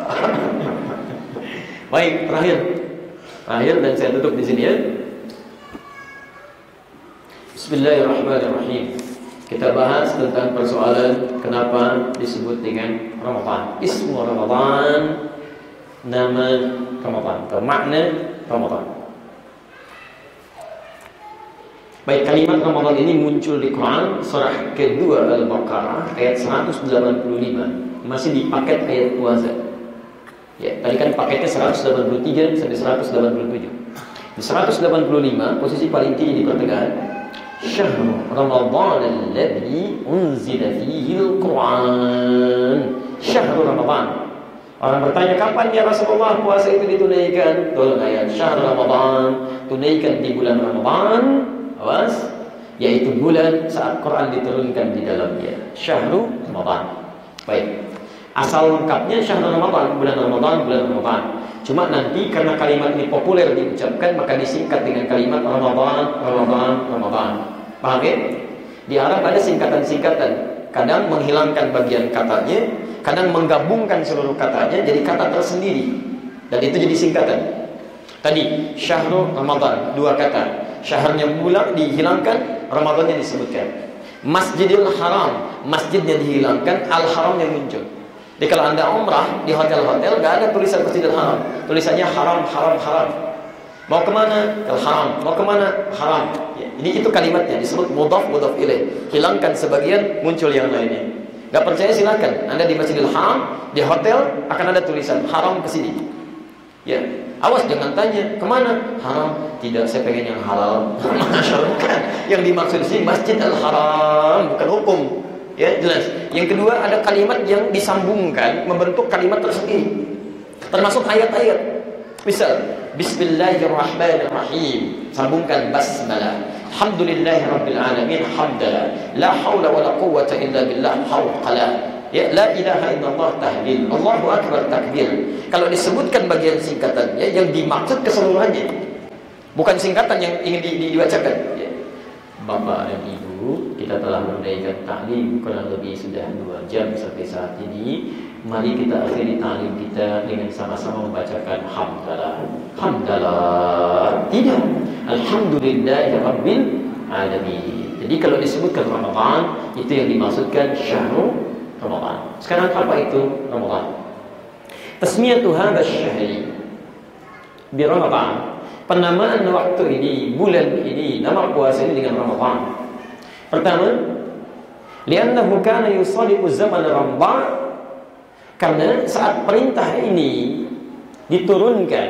A: Baik, terakhir dan saya tutup di sini ya. Bismillahirrahmanirrahim. Kita bahas tentang persoalan kenapa disebut dengan Ramadan. Ismu Ramadan, nama Ramadan, atau makna Ramadan. Baik, kalimat Ramadan ini muncul di Quran surah kedua Al-Baqarah ayat 185. Masih di paket ayat puasa. Ya, tadi kan paketnya 183 sampai 187. Di 185 posisi paling tinggi di pertengahan. Syahrul Ramadan alladzi unzila fihi al-Quran. Syahrul Ramadan. Orang bertanya, kapan ya Rasulullah puasa itu ditunaikan? Tolong ayat Syahrul Ramadan, tunaikan di bulan Ramadan. Awas, yaitu bulan saat Quran diturunkan di dalamnya. Syahrul Ramadan. Baik. Asal lengkapnya Syahrul Ramadan, bulan Ramadan. Cuma nanti karena kalimat ini populer diucapkan, maka disingkat dengan kalimat Ramadan. Paham ya? Di Arab ada singkatan-singkatan. Kadang menghilangkan bagian katanya, kadang menggabungkan seluruh katanya jadi kata tersendiri. Dan itu jadi singkatan. Tadi Syahrul Ramadan, dua kata. Syahrnya bulan dihilangkan, Ramadannya disebutkan. Masjidil Haram, masjidnya dihilangkan, Al-Haramnya muncul. Jadi kalau Anda umrah di hotel-hotel gak ada tulisan Masjidil Haram, tulisannya haram. Mau kemana? Ke Haram. Mau kemana? Haram. Ya, jadi itu kalimatnya disebut mudhaf ilaih. Hilangkan sebagian, muncul yang lainnya. Gak percaya silakan. Anda di Masjidil Haram, di hotel akan ada tulisan haram ke sini. Ya, awas jangan tanya kemana. Haram. Tidak, saya pengen yang halal. Yang dimaksud sini Masjid Al-Haram, bukan hukum. Ya, jelas. Yang kedua ada kalimat yang disambungkan membentuk kalimat tersendiri. Termasuk ayat-ayat. Misal, Bismillahirrahmanirrahim. Sambungkan basmalah. Alhamdulillahirabbil alamin hamdalah. La haula wala quwwata illa billah hauqalah. Ya, la ilaha illallah tahlil. Allahu akbar takbir. Kalau disebutkan bagian singkatannya yang dimaksud keseluruhannya. Bukan singkatan yang ingin dibacakan. Ya. Bapak dan Ibu, kita telah menunaikan ta'lim kurang lebih sudah 2 jam sampai saat ini. Mari kita akhiri ta'lim kita dengan sama-sama membacakan hamdalah. Tidak, alhamdulillahirabbil alamin. Jadi kalau disebutkan Ramadan, itu yang dimaksudkan Syahrul Ramadan. Sekarang apa itu Ramadan? Tasmiyatu hadzal syahri bi Ramadan. Penamaan waktu ini, bulan ini, nama puasa ini dengan Ramadan. Pertama, li'annahu kana yusadiqu zaman Ramadan, karena saat perintah ini diturunkan,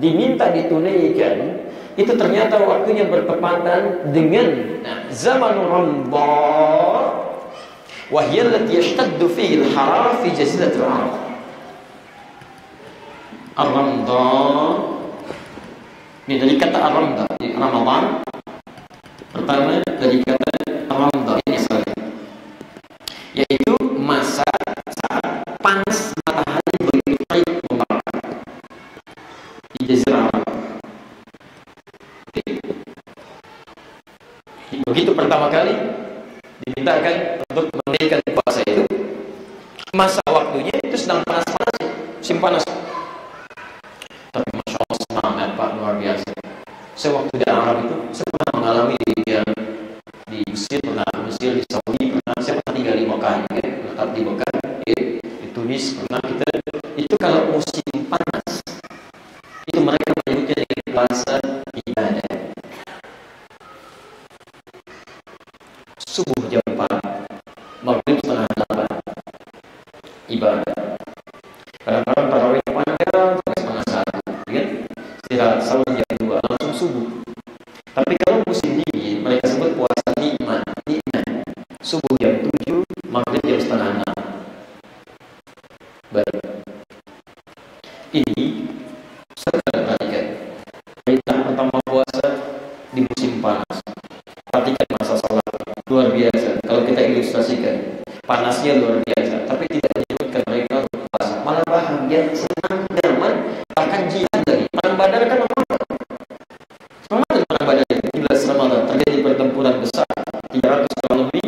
A: diminta ditunaikan, itu ternyata waktunya bertepatan dengan zaman Ramadan, wa hiya allati yashtaddu fihi al-harar fi jaziratil Arab. Ramadan ini dari kata Ramadan. Ramadan pertama dari kata Ramadan ini asalnya, yaitu masa saat panas matahari begitu baik membakar di Jazirah Arab. Begitu pertama kali dimintakan untuk menunaikan puasa itu, masa waktunya itu sedang panas-panas, musim panas. Tapi Masya Allah semangat Pak, luar biasa. Saya waktu di Arab itu, saya pernah mengalami di Mesir, pernah di Mesir, di Saudi, pernah saya pernah tinggal di Mekah, ya, tetap di Mekah, ya, di Tunis pernah kita. Itu kalau musim panas, itu mereka menyebutnya dengan puasa subuh jam 4, maghrib setengah 8. Ibadah. Kadang-kadang tarawih panjang sampai setengah 1, kan? Istirahat sahur jam 2, langsung subuh. Tapi kalau musim dingin, mereka sebut puasa nikmat. Subuh jam 7, maghrib jam setengah 6. Baik. Ini saya perhatikan. Perintah pertama puasa di musim panas. Perhatikan masa sholat, luar biasa. Kalau kita ilustrasikan, panasnya luar biasa. Tapi tidak menyebutkan mereka puasa. Malah bahagia, senang, nyaman, bahkan jihad lagi. Perang Badar kan Ramadan. Ramadan perang Badar 17 Ramadan terjadi pertempuran besar. 300 tahun lebih,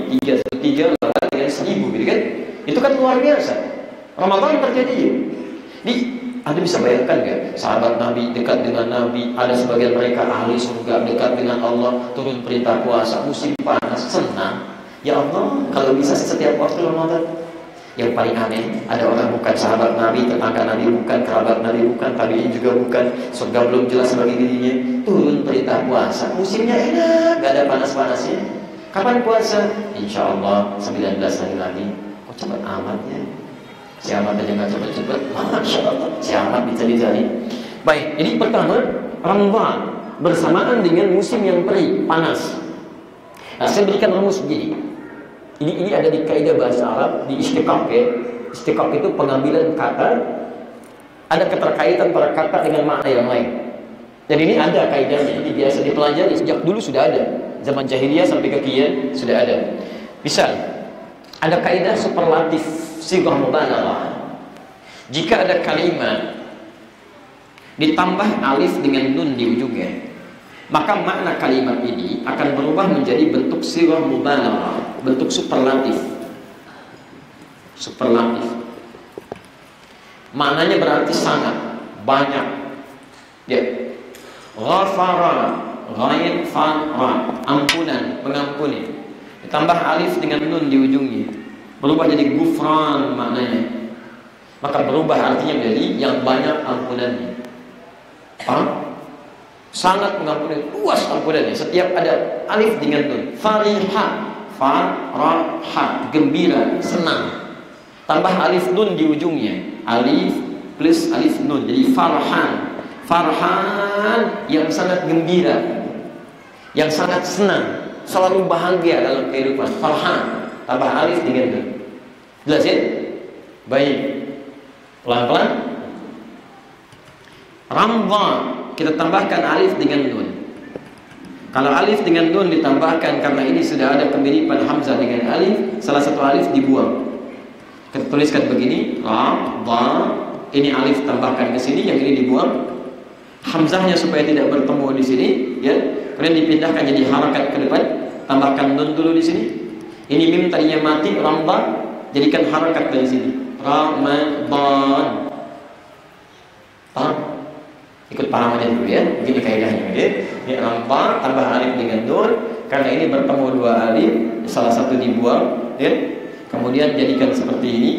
A: 3 lawan dengan 1000, gitu kan? Itu kan luar biasa. Ramadan terjadi. Anda bisa bayangkan gak? Sahabat Nabi dekat dengan Nabi, ada sebagian mereka ahli surga, dekat dengan Allah, turun perintah puasa, musim panas, senang. Ya Allah, kalau bisa setiap waktu Ramadan. Yang paling aneh, ada orang bukan sahabat Nabi, tetangga Nabi bukan, kerabat Nabi bukan, tabi'in juga bukan, surga belum jelas bagi dirinya, turun perintah puasa, musimnya enak, gak ada panas-panasnya. Kapan puasa? Insya Allah 19 hari lagi. Kok cepat amat ya? Si Ahmad aja nggak cepet-cepet, Masya Allah, si Ahmad bisa dicari. Baik, ini pertama, Ramadan bersamaan dengan musim yang perih, panas. Nah, saya berikan rumus begini. Ini ada di kaidah bahasa Arab, di istiqaq ya. Istiqaq itu pengambilan kata, ada keterkaitan para kata dengan makna yang lain. Dan ini ada kaidahnya, ini biasa dipelajari sejak dulu sudah ada. Zaman jahiliyah sampai kekinian sudah ada. Misal, ada kaidah superlatif sighah mubalaghah. Jika ada kalimat ditambah alif dengan nun di ujungnya, maka makna kalimat ini akan berubah menjadi bentuk sighah mubalaghah, bentuk superlatif. Superlatif. Maknanya berarti sangat, banyak. Ya. Ghafara, ghain fara, ampunan, mengampuni. Ditambah alif dengan nun di ujungnya, berubah jadi gufran maknanya. Maka berubah artinya menjadi yang banyak ampunannya. Paham? Sangat mengampuni, luas ampunannya. Setiap ada alif dengan nun. Fariha, faraha, gembira, senang. Tambah alif nun di ujungnya. Alif plus alif nun, jadi farhan. Farhan yang sangat gembira, yang sangat senang, selalu bahagia dalam kehidupan. Farhan tambah alif dengan nun. Jelas ya? Baik. Pelan-pelan. Ramadan kita tambahkan alif dengan nun. Kalau alif dengan nun ditambahkan karena ini sudah ada kemiripan hamzah dengan alif, salah satu alif dibuang. Kita tuliskan begini, Ramadan. Ini alif tambahkan ke sini, yang ini dibuang. Hamzahnya supaya tidak bertemu di sini, ya. Kemudian dipindahkan jadi harakat ke depan, tambahkan nun dulu di sini. Ini mim tadinya mati, Ramadan, jadikan harakat dari sini. Ramadan. Paham? Ikut pahamannya dulu ya. Begini kaidahnya, ya. Ini Ramadan tambah alif dengan nun, karena ini bertemu dua alif, salah satu dibuang, ya. Kemudian jadikan seperti ini.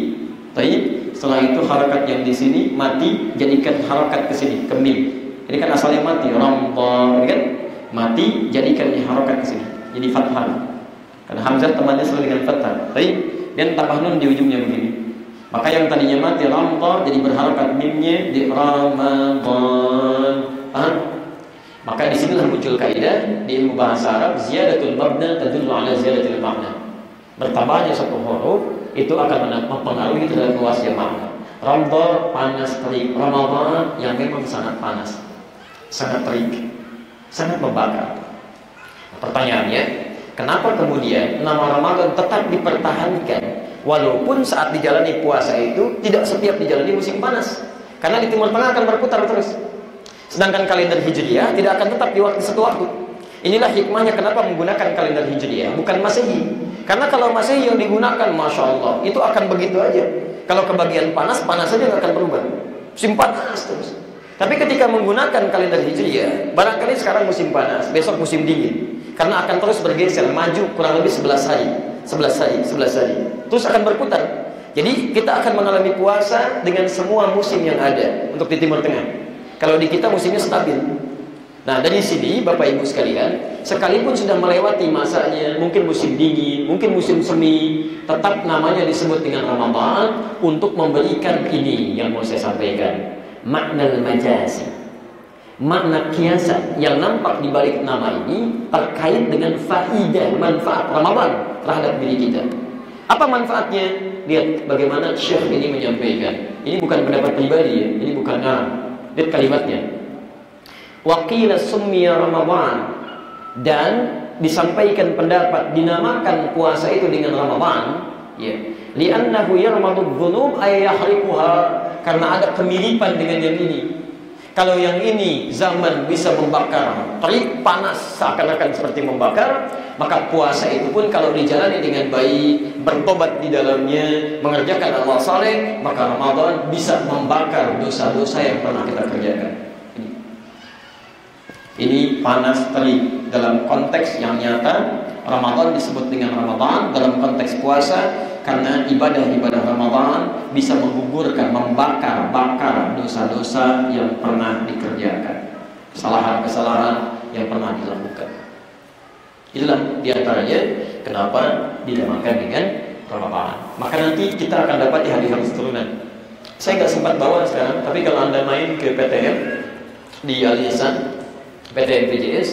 A: Baik. Setelah itu harakat yang di sini mati, jadikan harakat ke sini, ke mim. Ini kan asalnya mati, Ramadan, kan? Mati, jadikan harakat ke sini, jadi fathah. Karena hamzah temannya selalu dengan fathah. Baik. Dan tambah nun di ujungnya begini. Maka yang tadinya mati Ramadan jadi berharakat mimnya di Ramadan. Paham? Maka disinilah muncul kaidah di ilmu bahasa Arab, ziyadatul mabna tadullu ala ziyadatil makna. Bertambahnya satu huruf itu akan mempengaruhi terhadap luasnya makna. Ramadan panas terik, Ramadan yang memang sangat panas, sangat terik, sangat membakar. Pertanyaannya, kenapa kemudian nama Ramadan tetap dipertahankan walaupun saat dijalani puasa itu tidak setiap dijalani musim panas? Karena di Timur Tengah akan berputar terus. Sedangkan kalender Hijriah tidak akan tetap di waktu satu waktu. Inilah hikmahnya kenapa menggunakan kalender Hijriah, bukan Masehi. Karena kalau Masehi yang digunakan, Masya Allah, itu akan begitu aja. Kalau kebagian panas, panas saja nggak akan berubah. Musim panas terus. Tapi ketika menggunakan kalender Hijriah, barangkali sekarang musim panas, besok musim dingin. Karena akan terus bergeser, maju kurang lebih 11 hari. 11 hari, 11 hari. Terus akan berputar. Jadi kita akan mengalami puasa dengan semua musim yang ada untuk di Timur Tengah. Kalau di kita musimnya stabil. Nah, dari sini Bapak Ibu sekalian, sekalipun sudah melewati masanya, mungkin musim dingin, mungkin musim semi, tetap namanya disebut dengan Ramadan untuk memberikan ini yang mau saya sampaikan, makna majazi, makna kiasan yang nampak di balik nama ini terkait dengan faidah, manfaat Ramadan terhadap diri kita. Apa manfaatnya? Lihat bagaimana Syekh ini menyampaikan. Ini bukan pendapat pribadi ya, ini bukan ngarang. Lihat kalimatnya. Waqila summiya Ramadan, dan disampaikan pendapat dinamakan puasa itu dengan Ramadan ya, li'annahu yarmadu dzunub ay yahriquha, karena ada kemiripan dengan yang ini. Kalau yang ini zaman bisa membakar, terik panas seakan-akan seperti membakar, maka puasa itu pun kalau dijalani dengan baik, bertobat di dalamnya, mengerjakan amal saleh, maka Ramadan bisa membakar dosa-dosa yang pernah kita kerjakan. Ini panas terik dalam konteks yang nyata. Ramadan disebut dengan Ramadan dalam konteks puasa karena ibadah-ibadah Ramadan bisa menggugurkan, membakar dosa-dosa yang pernah dikerjakan, kesalahan-kesalahan yang pernah dilakukan. Itulah diantaranya kenapa dinamakan dengan Ramadan. Maka nanti kita akan dapat di hadis-hadis turunan. Saya nggak sempat bawa sekarang, tapi kalau Anda main ke PTM di Al-Ihsan, PTM PJS,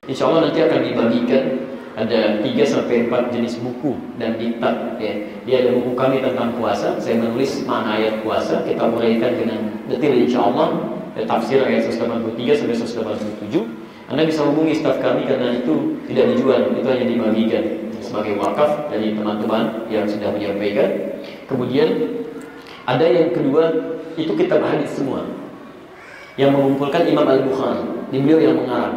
A: insya Allah nanti akan dibagikan ada 3-4 jenis buku dan diktat ya. Dia ada buku kami tentang puasa, saya menulis makna ayat puasa, kita uraikan dengan detail insya Allah, tafsir ayat 183 sampai 187. Anda bisa hubungi staf kami karena itu tidak dijual, itu hanya dibagikan sebagai wakaf dari teman-teman yang sudah menyampaikan. Kemudian ada yang kedua, itu kitab hadis semua yang mengumpulkan Imam Al-Bukhari, di beliau yang mengarang.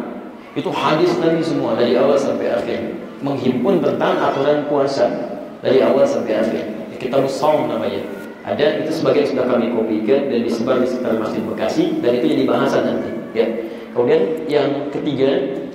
A: Itu hadis Nabi semua dari awal sampai akhir, menghimpun tentang aturan puasa dari awal sampai akhir. Kitab Shaum namanya. Ada, itu sebagian sudah kami kopikan dan disebar di sekitar Masjid Bekasi, dan itu jadi bahasan nanti ya. Kemudian yang ketiga,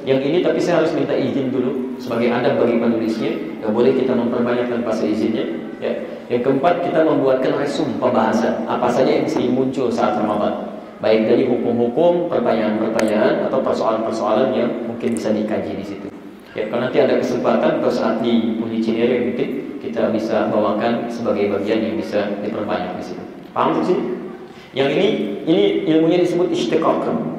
A: yang ini tapi saya harus minta izin dulu sebagai adab bagi penulisnya, nggak boleh kita memperbanyak tanpa seizinnya ya. Yang keempat, kita membuatkan resum pembahasan apa saja yang sering muncul saat Ramadan, baik dari hukum-hukum, pertanyaan-pertanyaan atau persoalan-persoalan yang mungkin bisa dikaji di situ. Ya, kalau nanti ada kesempatan atau saat di uji Cinere mungkin kita bisa bawakan sebagai bagian yang bisa diperbanyak di situ. Paham sih? Yang ini ilmunya disebut istiqaq.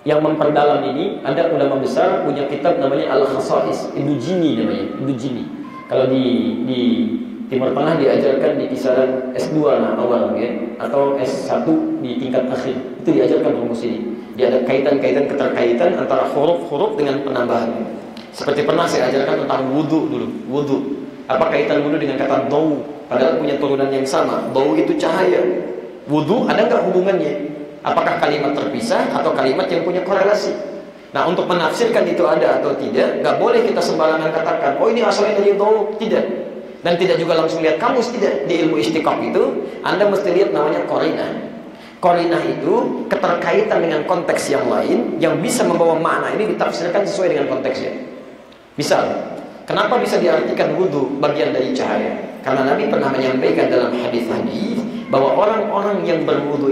A: Yang memperdalam ini ada ulama besar punya kitab namanya Al-Khasa'is, Ibnu Jini namanya, Ibnu Jini. Kalau di Timur Tengah diajarkan di kisaran S2 awal ya, atau S1 di tingkat akhir. Itu diajarkan rumus ini. Dia ada kaitan-kaitan keterkaitan antara huruf-huruf dengan penambahan. Seperti pernah saya ajarkan tentang wudu dulu. Wudu. Apa kaitan wudu dengan kata dau? Padahal punya turunan yang sama. Dau itu cahaya. Wudu ada nggak hubungannya? Apakah kalimat terpisah atau kalimat yang punya korelasi? Nah, untuk menafsirkan itu ada atau tidak, nggak boleh kita sembarangan katakan, oh ini asalnya dari dau. Tidak. Dan tidak juga langsung lihat kamus, tidak. Di ilmu istiqaq itu Anda mesti lihat namanya qarinah. Qarinah itu keterkaitan dengan konteks yang lain yang bisa membawa makna ini ditafsirkan sesuai dengan konteksnya. Misal, kenapa bisa diartikan wudu bagian dari cahaya? Karena Nabi pernah menyampaikan dalam hadis-hadis bahwa orang-orang yang berwudu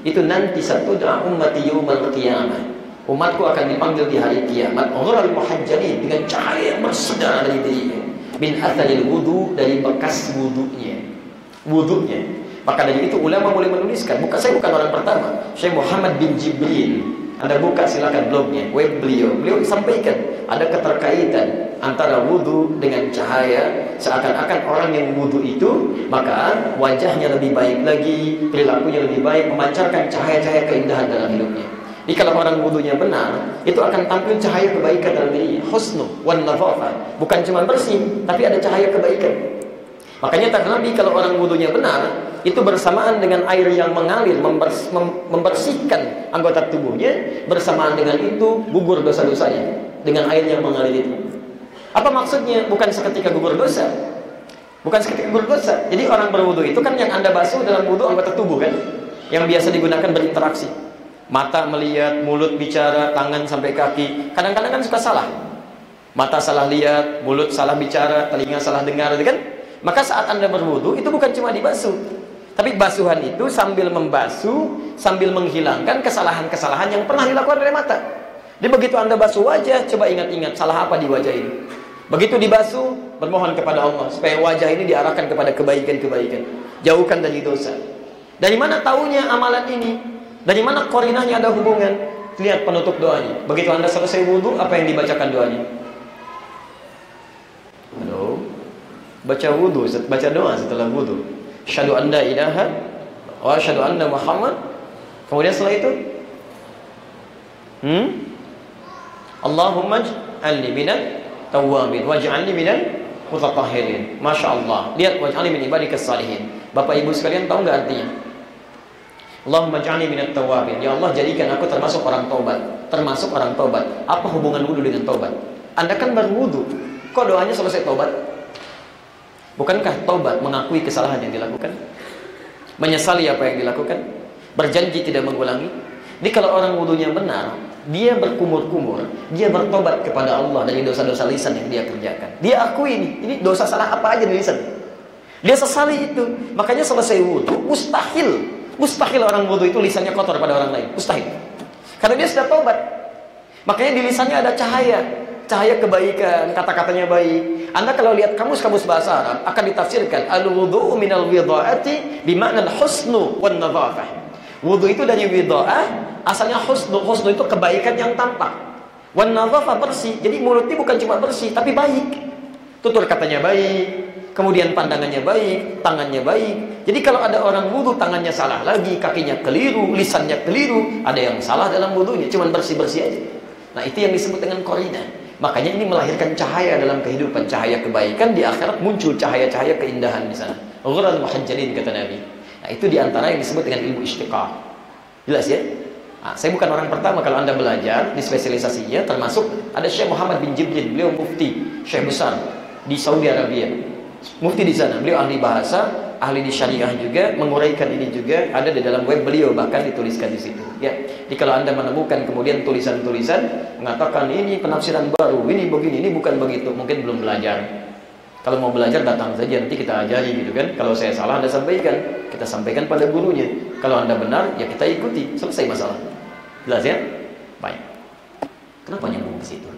A: itu nanti satud'a ummati yaumal qiyamah. Umatku akan dipanggil di hari kiamat ghurral muhajjalin, dengan cahaya yang bersinar dari dirinya. Bin atharil wudu, dari bekas wudunya. Maka dari itu ulama boleh menuliskan. Saya bukan orang pertama. Syekh Muhammad bin Jibril, Anda buka silakan blognya, web beliau sampaikan ada keterkaitan antara wudu dengan cahaya. Seakan-akan orang yang wudu itu maka wajahnya lebih baik lagi, perilakunya lebih baik, memancarkan cahaya-cahaya keindahan dalam hidupnya. Jadi kalau orang wudunya benar, itu akan tampil cahaya kebaikan dalam dirinya. Husnu wan nadhafah. Bukan cuma bersih, tapi ada cahaya kebaikan. Makanya kata Nabi, kalau orang wudunya benar, itu bersamaan dengan air yang mengalir, membersihkan anggota tubuhnya. Bersamaan dengan itu, gugur dosa-dosanya dengan air yang mengalir itu. Apa maksudnya? Bukan seketika gugur dosa. Jadi orang berwudu itu kan yang Anda basuh dalam wudu anggota tubuh kan, yang biasa digunakan berinteraksi. Mata melihat, mulut bicara, tangan sampai kaki. Kadang-kadang kan suka salah. Mata salah lihat, mulut salah bicara, telinga salah dengar, kan? Maka saat Anda berwudu itu bukan cuma dibasuh, tapi basuhan itu sambil membasuh, sambil menghilangkan kesalahan-kesalahan yang pernah dilakukan oleh mata. Jadi begitu Anda basuh wajah, coba ingat-ingat salah apa di wajah ini. Begitu dibasuh, bermohon kepada Allah supaya wajah ini diarahkan kepada kebaikan-kebaikan. Jauhkan dari dosa. Dari mana taunya amalan ini? Dari mana korinahnya ada hubungan? Lihat penutup doanya. Begitu Anda selesai wudu, apa yang dibacakan doanya? Halo? Baca wudu, baca doa setelah wudu. Asyhadu an la ilaha wa asyhadu anna Muhammad. Kemudian setelah itu, Allahumma ij'alni minat tawwabin waj'alni minal mutatahhirin. Masya Allah. Lihat, waj'alni min ibadikas salihin. Bapak Ibu sekalian, tahu nggak artinya? Allahumma ij'alni minat tawwabin. Ya Allah, jadikan aku termasuk orang taubat. Termasuk orang taubat. Apa hubungan wudu dengan taubat? Anda kan baru wudu, kok doanya selesai taubat? Bukankah taubat mengakui kesalahan yang dilakukan? Menyesali apa yang dilakukan? Berjanji tidak mengulangi? Jadi kalau orang wudunya benar, dia berkumur-kumur, dia bertobat kepada Allah dari dosa-dosa lisan yang dia kerjakan. Dia akui ini dosa salah apa aja di lisan. Dia sesali itu. Makanya selesai wudu, mustahil orang wudu itu lisannya kotor pada orang lain. Mustahil. Karena dia sudah tobat. Makanya di lisannya ada cahaya kebaikan, kata-katanya baik. Anda kalau lihat kamus-kamus bahasa Arab akan ditafsirkan al-wudu'u minal widha'ati bima'na al-husnu wan nadhafah. Wudu itu dari widha'ah, asalnya husnu. Husnu itu kebaikan yang tampak. Wan nadhafah, bersih. Jadi mulutnya bukan cuma bersih, tapi baik. Tutur katanya baik, kemudian pandangannya baik, tangannya baik. Jadi kalau ada orang wudu tangannya salah lagi, kakinya keliru, lisannya keliru, ada yang salah dalam wudunya, cuma bersih-bersih aja. Nah, itu yang disebut dengan qarinah. Makanya ini melahirkan cahaya dalam kehidupan, cahaya kebaikan. Di akhirat muncul cahaya-cahaya keindahan di sana. Ghurran muhajjalin, kata Nabi. Nah, itu diantara yang disebut dengan ilmu istiqah. Jelas ya? Nah, saya bukan orang pertama kalau Anda belajar di spesialisasinya, termasuk ada Syekh Muhammad bin Jibril, beliau mufti, syekh besar di Saudi Arabia. Mufti di sana, beliau ahli bahasa, ahli di syariah juga, menguraikan ini juga ada di dalam web beliau, bahkan dituliskan di situ. Ya, jadi kalau Anda menemukan kemudian tulisan-tulisan mengatakan ini penafsiran baru, ini begini, ini bukan begitu, mungkin belum belajar. Kalau mau belajar datang saja, nanti kita ajari gitu kan. Kalau saya salah Anda sampaikan, kita sampaikan pada gurunya. Kalau Anda benar, ya kita ikuti, selesai masalah. Jelas ya? Baik. Kenapa nyambung ke situ?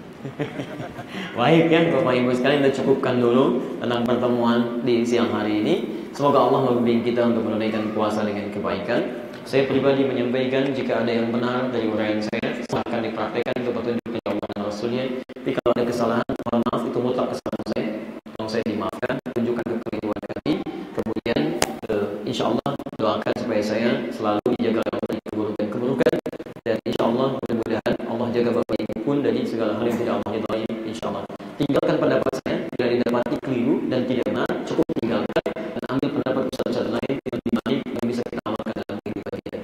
A: Baik ya, Bapak Ibu sekalian, kita cukupkan dulu tentang pertemuan di siang hari ini. Semoga Allah membimbing kita untuk menunaikan puasa dengan kebaikan. Saya pribadi menyampaikan jika ada yang benar dari uraian saya, silahkan dipraktekkan untuk petunjuk Allah dan Rasulnya. Tapi kalau ada kesalahan, mohon maaf, itu mutlak kesalahan saya. Tolong saya dimaafkan, tunjukkan kekeliruan kami. Kemudian insya Allah doakan supaya saya selalu dijaga oleh Allah dari keburukan-keburukan. Dan insya Allah mudah-mudahan Allah jaga Bapak Ibu pun dari segala hal yang tidak Allah ridhai, insya Allah. Tinggalkan pendapat saya, bila didapati keliru dan tidak benar, cukup tinggalkan dan ambil pendapat ustaz-ustaz lain yang lebih baik yang bisa kita amalkan dalam kehidupan kita.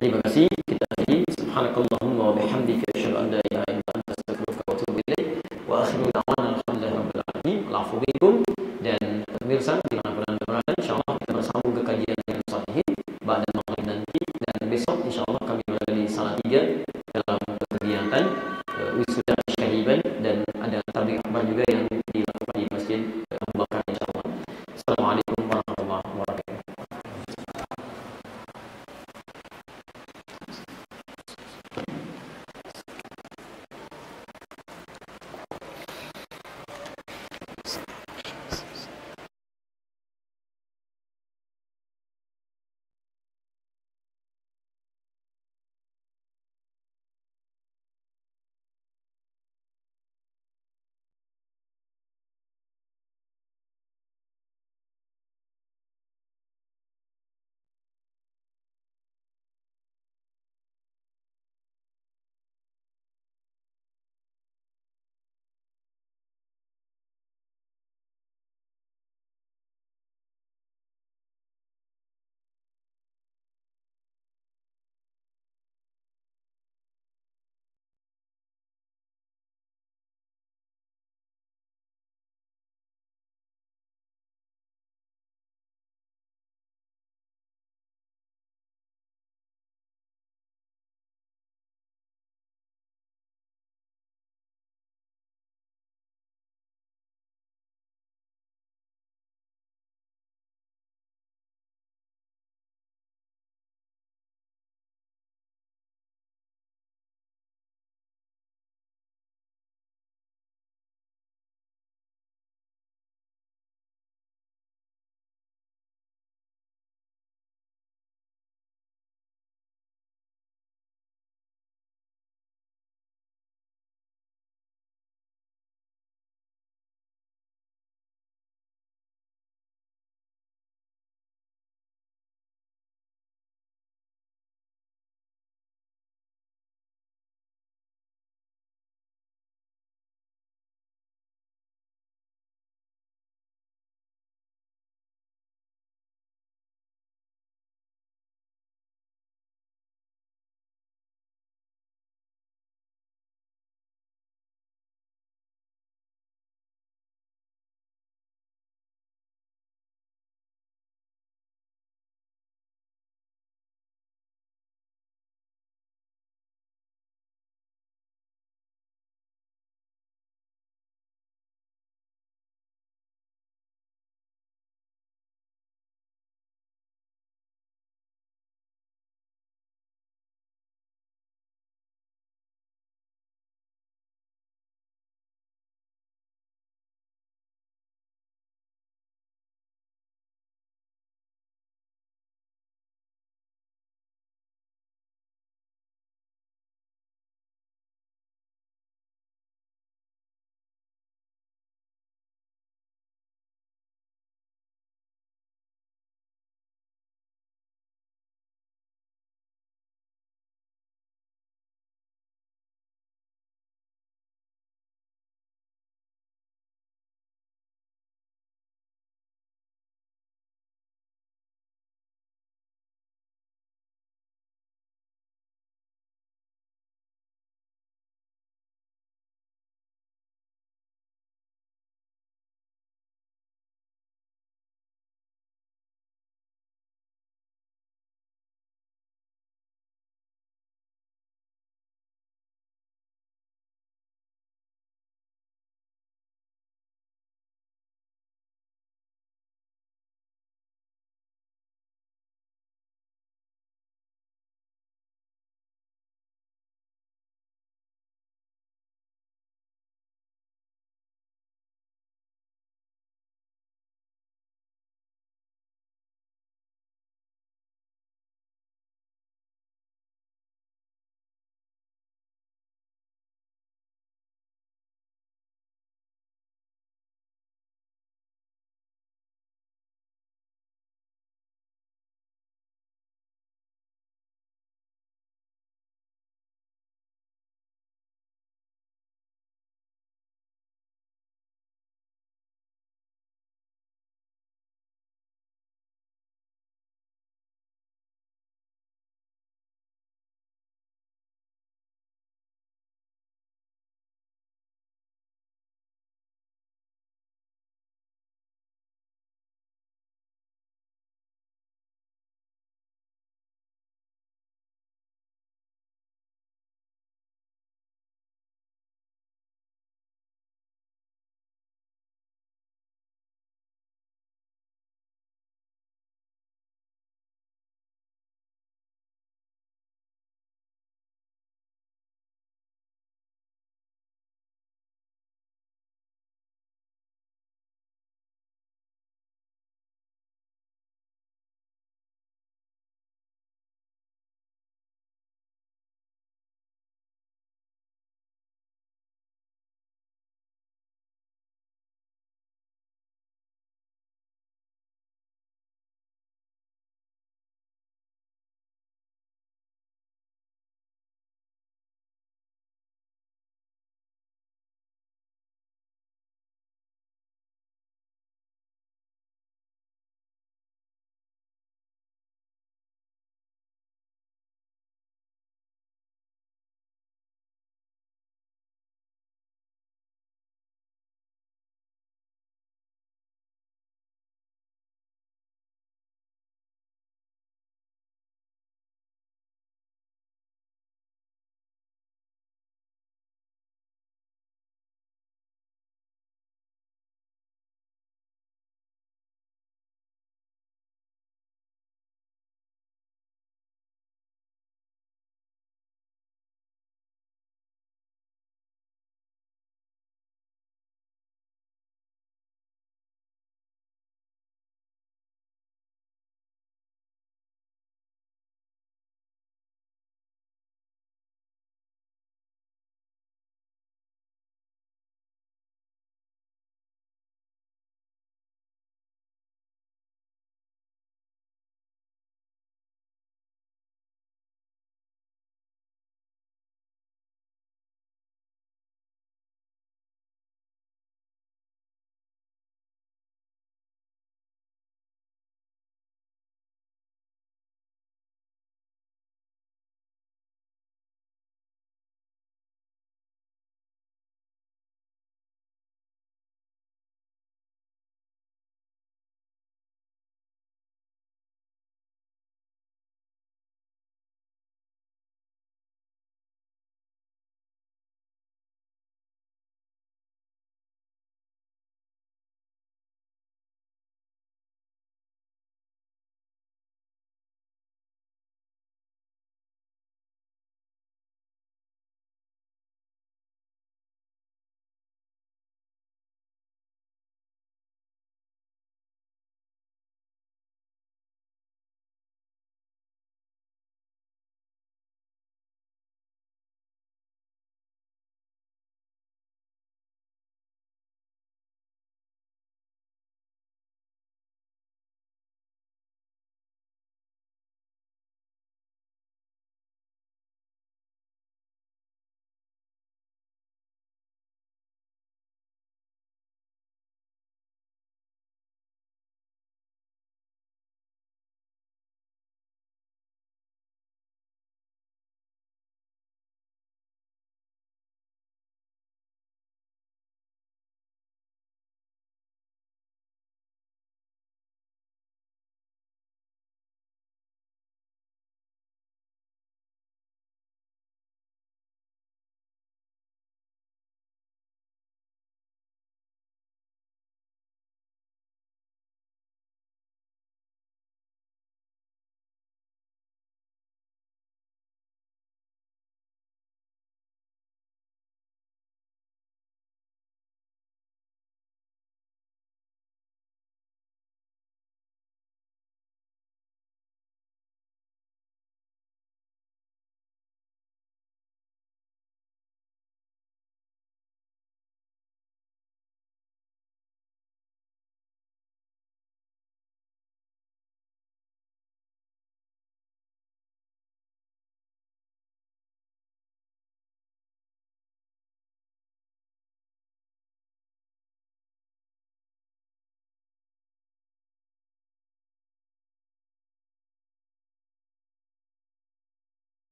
A: Terima kasih. Kita akhiri. Subhanakallahumma wa bihamdika asyhadu an la ilaha illa anta astaghfiruka wa atubu ilaik. Wa akhiru da'wana alhamdulillahi rabbil alamin. Al'afwu minkum.